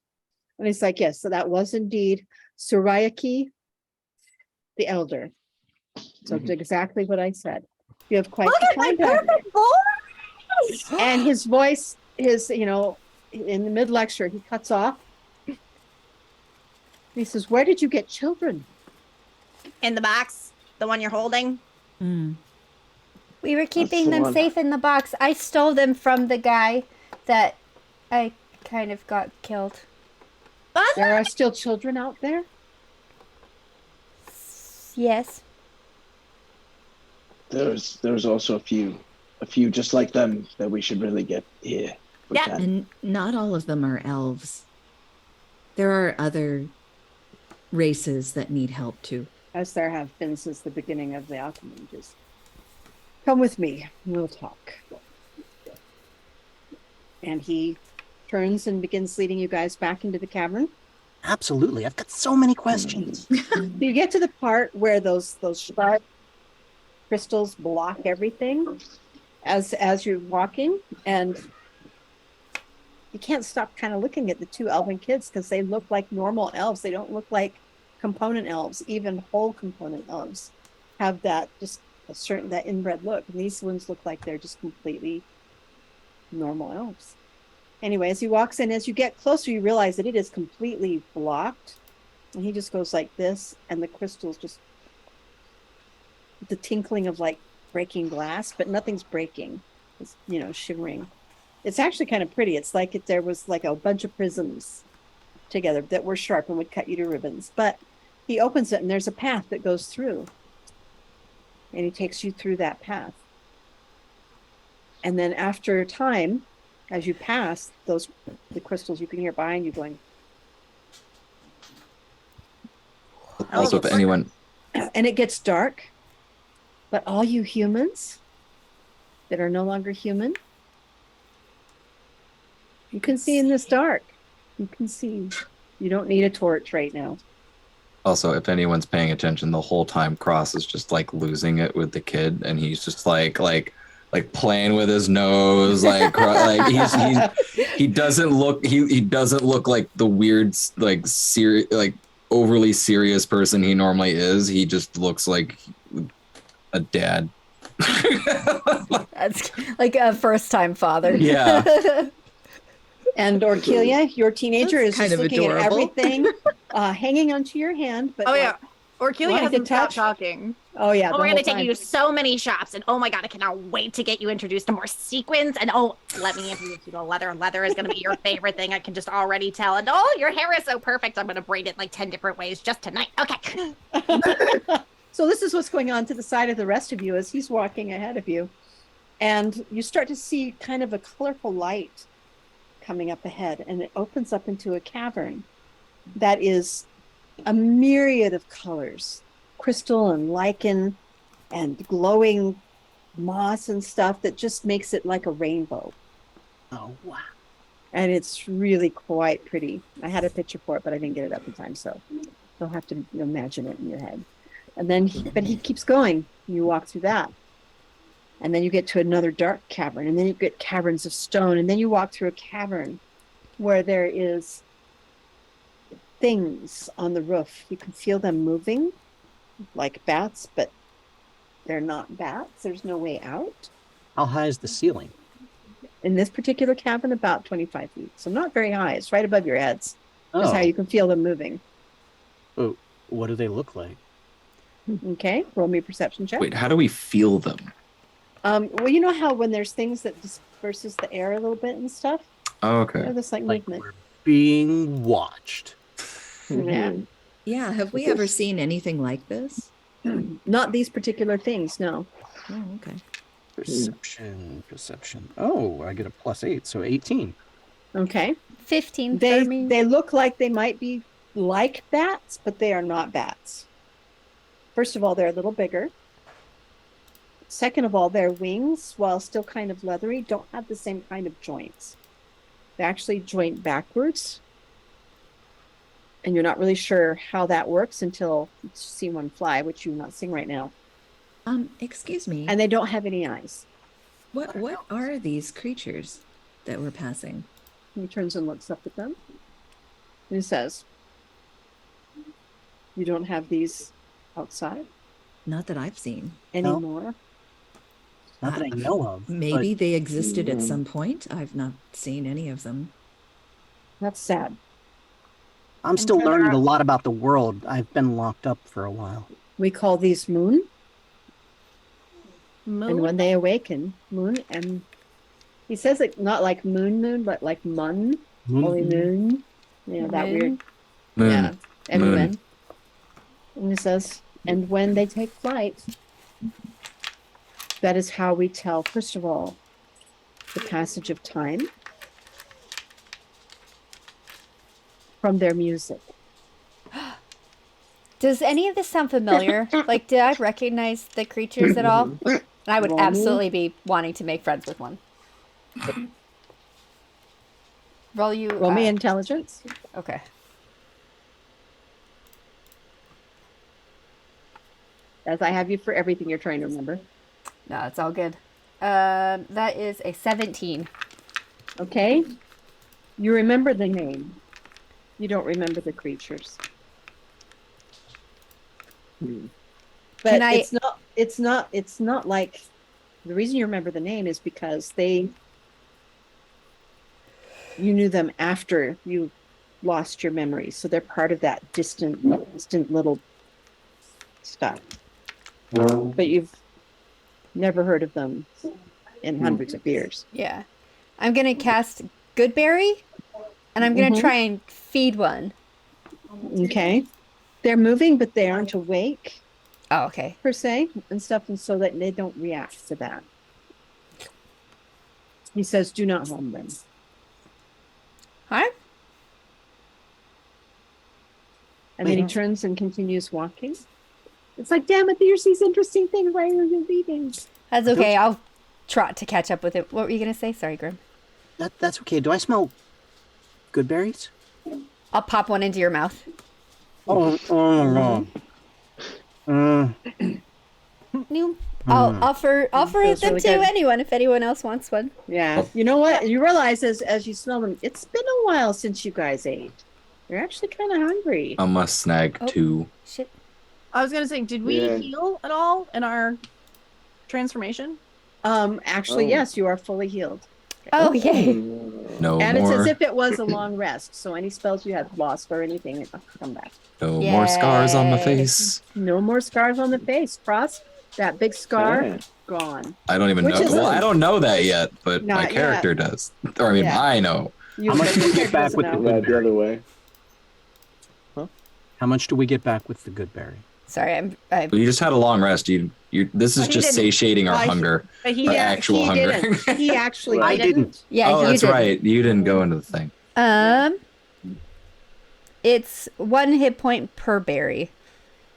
And he's like, yes, so that was indeed Surayaki the Elder. So it's exactly what I said. You have quite Look the at my time. perfect voice. And his voice his, in the mid lecture, he cuts off. He says, "Where did you get children?" In the box, the one you're holding. We were keeping the them one. safe in the box. I stole them from the guy that I kind of got killed. There are still children out there. Yes. There's also a few just like them that we should really get here. If we Yeah. can. And not all of them are elves. There are other races that need help too. As there have been since the beginning of the alchemy ages. Come with me, we'll talk. And he turns and begins leading you guys back into the cavern. Absolutely. I've got so many questions. You get to the part where those sharp crystals block everything as you're walking, and you can't stop kind of looking at the two elven kids because they look like normal elves. They don't look like component elves. Even whole component elves have that just a certain that inbred look, and these ones look like they're just completely normal elves. Anyway, as he walks in, as you get closer, you realize that it is completely blocked, and he just goes like this, and the crystals just the tinkling of like breaking glass, but nothing's breaking. It's shimmering. It's actually kind of pretty. It's like if there was like a bunch of prisms together that were sharp and would cut you to ribbons. But he opens it and there's a path that goes through. And he takes you through that path. And then after time, as you pass the crystals, you can hear behind you going. Also, if anyone, And it gets dark. But all you humans that are no longer human, you can see in this dark. You can see. You don't need a torch right now. also, if anyone's paying attention, the whole time Cross is just like losing it with the kid, and he's just like playing with his nose, he doesn't look like the weird overly serious person he normally is. He just looks like a dad. That's like a first-time father. Yeah. And Orkilia, your teenager, That's is kind just of looking adorable. at everything, hanging onto your hand. But Orkilia wanting to hasn't stopped touch? talking. Oh yeah, Oh, the we're whole gonna take time. you to so many shops, and oh my god, I cannot wait to get you introduced to more sequins. And oh, let me introduce you to leather. Leather is gonna be your favorite thing. I can just already tell. And oh, your hair is so perfect. I'm gonna braid it like 10 different ways just tonight. Okay. So this is what's going on to the side of the rest of you as he's walking ahead of you. And you start to see kind of a colorful light coming up ahead, and it opens up into a cavern that is a myriad of colors, crystal and lichen and glowing moss and stuff that just makes it like a rainbow. Oh, wow. And it's really quite pretty. I had a picture for it, but I didn't get it up in time, so you'll have to imagine it in your head. And then he keeps going. You walk through that. And then you get to another dark cavern, and then you get caverns of stone, and then you walk through a cavern where there is things on the roof. You can feel them moving like bats, but they're not bats. There's no way out. How high is the ceiling? In this particular cavern, about 25 feet. So not very high. It's right above your heads. That's how Oh, you can feel them moving. oh, what do they look like? Okay, roll me a perception check. Wait, how do we feel them? Well, you know how when there's things that disperses the air a little bit and stuff? Oh, okay. This like Like movement. we're being watched. Yeah. Yeah, have we ever seen anything like this? Not these particular things, no. Oh, okay. Perception. Oh, I get a +8, so 18. Okay. 15 They for me. they look like they might be like bats, but they are not bats. First of all, they're a little bigger. Second of all, their wings, while still kind of leathery, don't have the same kind of joints. They actually joint backwards. And you're not really sure how that works until you see one fly, which you're not seeing right now. Excuse me. And they don't have any eyes. What are these creatures that we're passing? He turns and looks up at them. And he says, "You don't have these outside Not that I've seen. anymore." Not that I know of. Maybe but they existed at Mhm. some point. I've not seen any of them. That's sad. I'm still further learning up- a lot about the world. I've been locked up for a while. We call these moon, and Moon? when they awaken, moon, and he says it not like moon, but like mun, holy moon. You know, that weird, Moon. yeah, and Moon. when. And he says, and when they take flight, that is how we tell, first of all, the passage of time from their music. Does any of this sound familiar? Like, did I recognize the creatures at all? And I would Roll me. absolutely be wanting to make friends with one. Roll you. Roll me intelligence. Okay. As I have you for everything you're trying to remember. No, it's all good. That is a 17. Okay? You remember the name. You don't remember the creatures. But Can I- it's not like the reason you remember the name is because you knew them after you lost your memory. So they're part of that distant little stuff. But you've never heard of them in hundreds of years. Yeah. I'm going to cast Goodberry, and I'm going to try and feed one. Okay. They're moving, but they aren't awake Oh, okay. per se and stuff, and so that they don't react to that. He says, do not harm them. All right. And then he turns and continues walking. It's like, damn it, here's these interesting things. Why are you leaving? That's okay. I'll trot to catch up with it. What were you going to say? Sorry, Grym. That's okay. Do I smell good berries? I'll pop one into your mouth. Oh no. I'll offer Feels them really to good. anyone if anyone else wants one. Yeah. You know what? You realize as you smell them, it's been a while since you guys ate. You're actually kind of hungry. I must snag Oh. 2. Shit. I was gonna say, did we Yeah. heal at all in our transformation? Actually, Oh. yes, you are fully healed. Oh, yay. No And it's more. as if it was a long rest. So any spells you had lost or anything, it'll come back. No more scars on my Yay. face. No more scars on the face. Cross that big scar, Yeah. gone. I don't even Which know. is- Well, I don't know that yet, but my Not character does. Or I mean, Yeah. I know. You How much do we your get back doesn't with the know. good Right the berry? other way. How much do we get back with the good berry? Sorry, I'm But you just had a long rest. This is He just didn't. satiating our I- hunger. But he Or Yeah, actual he hunger. didn't. He actually Right. I didn't. yeah, Oh, you that's did. right. You didn't go into the thing. It's 1 hit point per berry.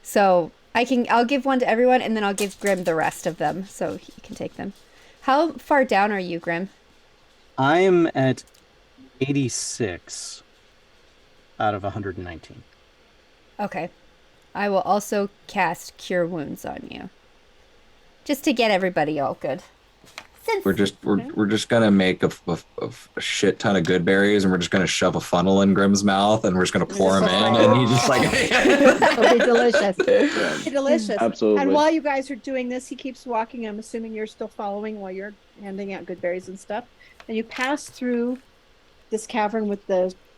So I'll give one to everyone and then I'll give Grym the rest of them so he can take them. How far down are you, Grym? I'm at 86 out of 119. Okay. I will also cast Cure Wounds on you. Just to get everybody all good. Since We're just gonna make a shit ton of good berries, and we're just gonna shove a funnel in Grimm's mouth, and we're just gonna pour him in, and he just like. It'll be delicious. Yeah. It'll be delicious. Absolutely. And while you guys are doing this, he keeps walking. I'm assuming you're still following while you're handing out good berries and stuff. And you pass through this cavern with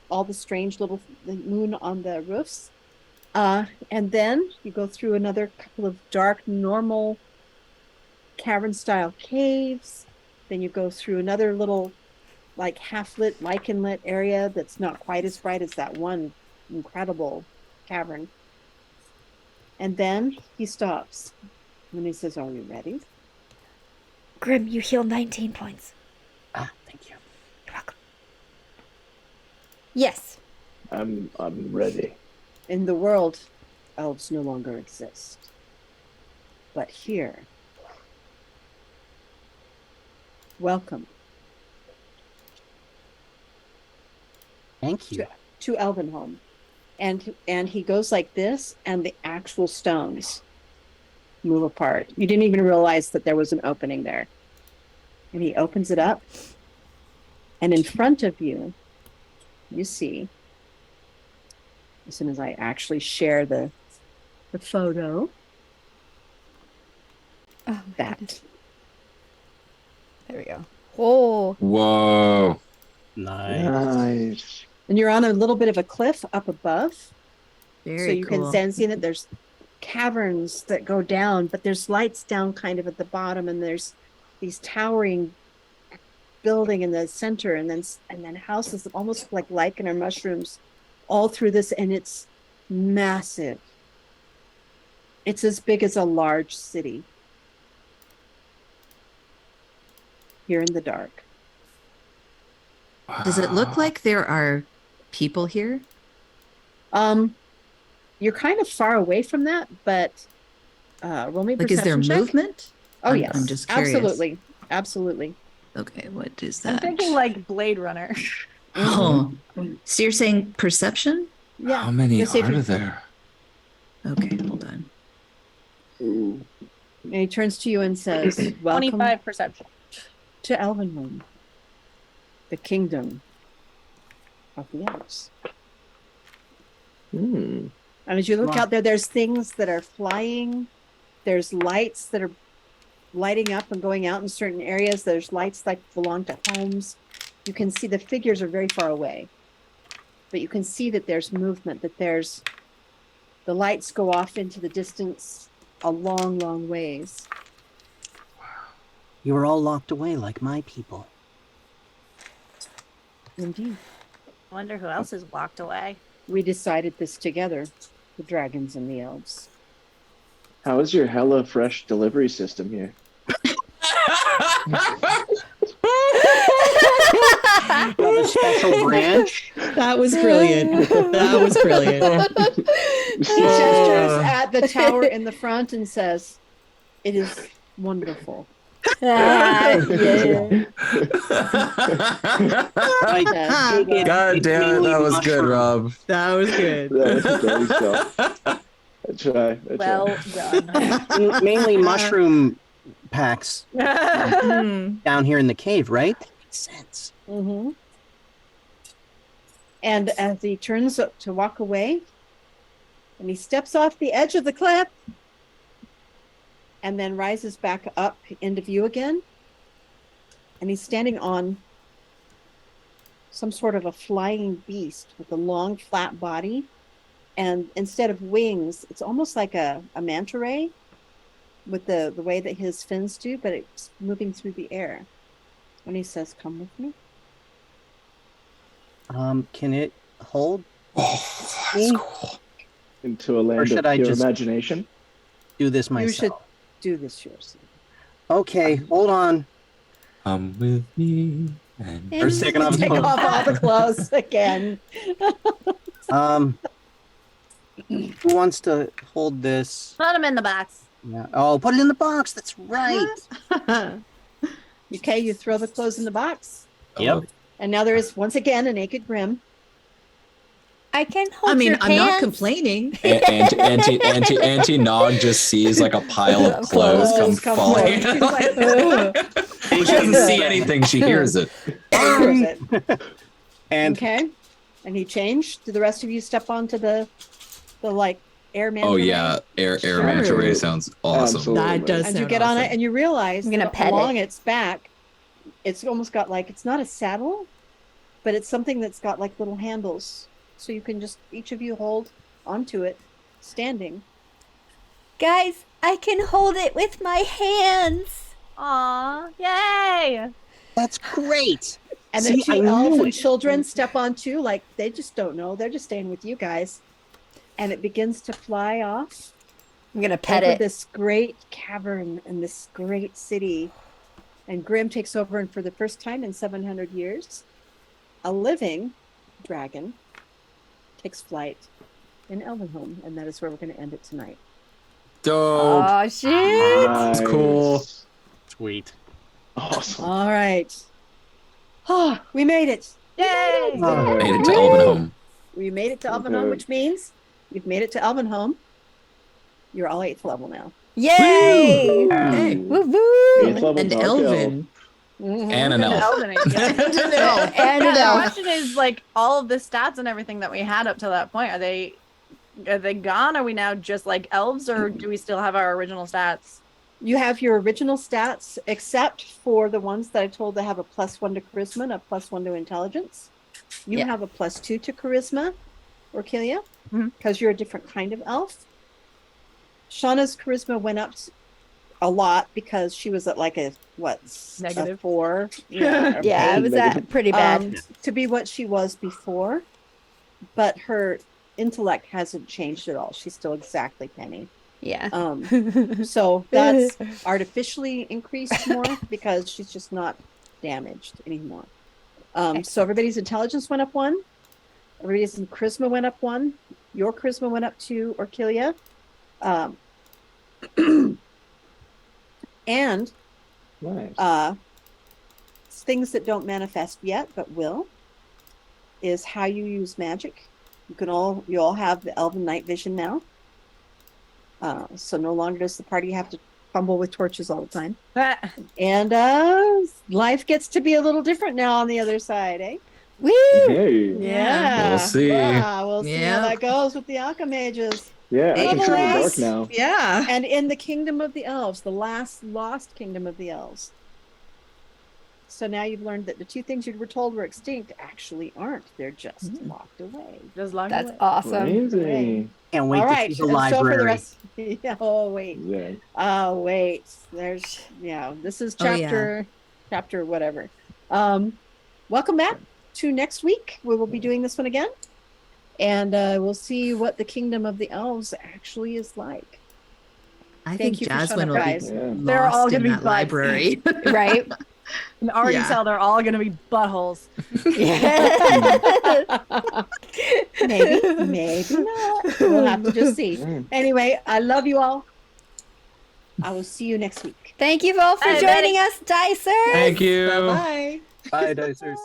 all the strange the moon on the roofs. And then you go through another couple of dark, normal cavern style caves. Then you go through another little like half lit, lichen lit area that's not quite as bright as that one incredible cavern. And then he stops. And he says, are you ready? Grym, you heal 19 points. Ah, thank you. You're welcome. Yes. I'm ready. In the world, elves no longer exist. But here, welcome Thank you. to Elvenhome. And he goes like this, and the actual stones move apart. You didn't even realize that there was an opening there. And he opens it up, and in front of you, you see, as soon as I actually share the photo, Oh, my goodness. that There we go. Oh, Whoa. Nice. Nice. And you're on a little bit of a cliff up above. Very So you cool. can stand see that there's caverns that go down, but there's lights down kind of at the bottom, and there's these towering building in the center, and then houses that almost like lichen or mushrooms all through this, and it's massive. It's as big as a large city. Here in the dark. Does it look like there are people here? You're kind of far away from that, but roll me a Like, is there perception check. movement? Oh, I'm- yes. I'm just curious. Absolutely. Okay, what is I'm that? thinking like Blade Runner. Oh, so you're saying perception? Yeah. How many Let's see if are you- there? Okay, hold on. Ooh. And he turns to you and says, "Welcome 25 perception. to Elvenhome, the kingdom of the elves." Hmm. And as you look Wow. out there, there's things that are flying. There's lights that are lighting up and going out in certain areas. There's lights that belong to homes. You can see the figures are very far away, but you can see that there's movement, that there's the lights go off into the distance a long, long ways. You were all locked away like my people. Indeed. I wonder who else is locked away. We decided this together, the dragons and the elves. How is your hella fresh delivery system here? A special branch. That was brilliant. That was brilliant. He gestures at the tower in the front and says, "It is wonderful." yeah. I Yeah. dig it. God It's damn it, mainly that was good, mushroom. Rob. That was good. That was very stuff. I try. Well done. Mainly mushroom packs Hmm. down here in the cave, right? That makes sense. Mm-hmm. And as he turns up to walk away, and he steps off the edge of the cliff, and then rises back up into view again, and he's standing on some sort of a flying beast with a long, flat body, and instead of wings, it's almost like a manta ray, with the way that his fins do, but it's moving through the air. And he says, "Come with me." Can it hold? Oh, that's cool. Into a land should of I pure just- imagination. Do this You should myself. do this yourself. Okay, hold on. Come with me. And First taking off his Take clothes. off all the clothes again. Who wants to hold this? Put him in the box. Yeah. Oh, put it in the box. That's right. Okay, you throw the clothes in the box. Yep. And now there is once again a naked Grym. I can hold I mean, your I'm not pants. complaining. Auntie Nog just sees like a pile of clothes come falling. She's like, "Ugh." She doesn't see anything, she hears it. Throws it. And Okay. And he changed. Do the rest of you step onto the like air manta Oh ray? yeah, air Sure. manta ray sounds awesome. Absolutely. That does And you sound get on it awesome. and you realize I'm gonna that pet along it. its back, it's almost got like, it's not a saddle, but it's something that's got like little handles. So you can just, each of you hold onto it, standing. Guys, I can hold it with my hands. Aw, yay! that's great. And See, the I two knew elven it. children step onto, like, they just don't know. They're just staying with you guys. And it begins to fly off I'm gonna pet over it. this great cavern and this great city. And Grym takes over, and for the first time in 700 years, a living dragon takes flight in Elvenhome. And that is where we're going to end it tonight. Dope. Oh shit! Nice. cool. Sweet. Awesome. All right. Oh, we made it. Yay! Oh. Made it to Elvenhome. We made it to Okay. Elvenhome, which means you've made it to Elvenhome. You're all 8th level now. Yay! Hey. Woo woo! Eighth level And dark Elvin. And an elf. Elven, yeah. And an Yeah, the elf. question is like all of the stats and everything that we had up to that point, are they gone? Are we now just like elves, or do we still have our original stats? You have your original stats, except for the ones that I told to have a +1 to charisma and a +1 to intelligence. You Yeah. have a +2 to charisma, Orkilia, Mhm. because you're a different kind of elf. Shauna's charisma went up a lot because she was at like a Negative. 4. Yeah, Yeah, it was that pretty bad. to be what she was before, but her intellect hasn't changed at all. She's still exactly Penny. Yeah. So that's artificially increased more because she's just not damaged anymore. So Excellent. everybody's intelligence went up 1. Everybody's charisma went up 1. Your charisma went up 2, Orkilia. And Nice. things that don't manifest yet but will is how you use magic. You all have the elven night vision now. So no longer does the party have to fumble with torches all the time. And life gets to be a little different now on the other side, eh? Woo! Hey. Yeah. We'll see. Yeah, we'll see how Yeah. that goes with the Alchemages. Yeah, I can see the dark Nevertheless, now. Yeah. And in the kingdom of the elves, the last lost kingdom of the elves. So now you've learned that the 2 things you were told were extinct actually aren't. They're just locked away. Just locked That's away. awesome. Crazy. Can't wait All to right. see the And so for the library. rest. Yeah, oh wait. Yeah. Oh wait. There's this is Oh, yeah. chapter whatever. Welcome back to next week. We will be doing this one again. And we'll see what the kingdom of the elves actually is like. I Thank think you for showing Jasmine up, will be guys. Yeah. They're all lost gonna in be that buds. library. Right? And already Yeah. tell they're all gonna be buttholes. Maybe not. We'll have to just see. Yeah. Anyway, I love you all. I will see you next week. Thank you all for Bye, joining us, Dicers. Thank you. Bye. Bye, Dicers.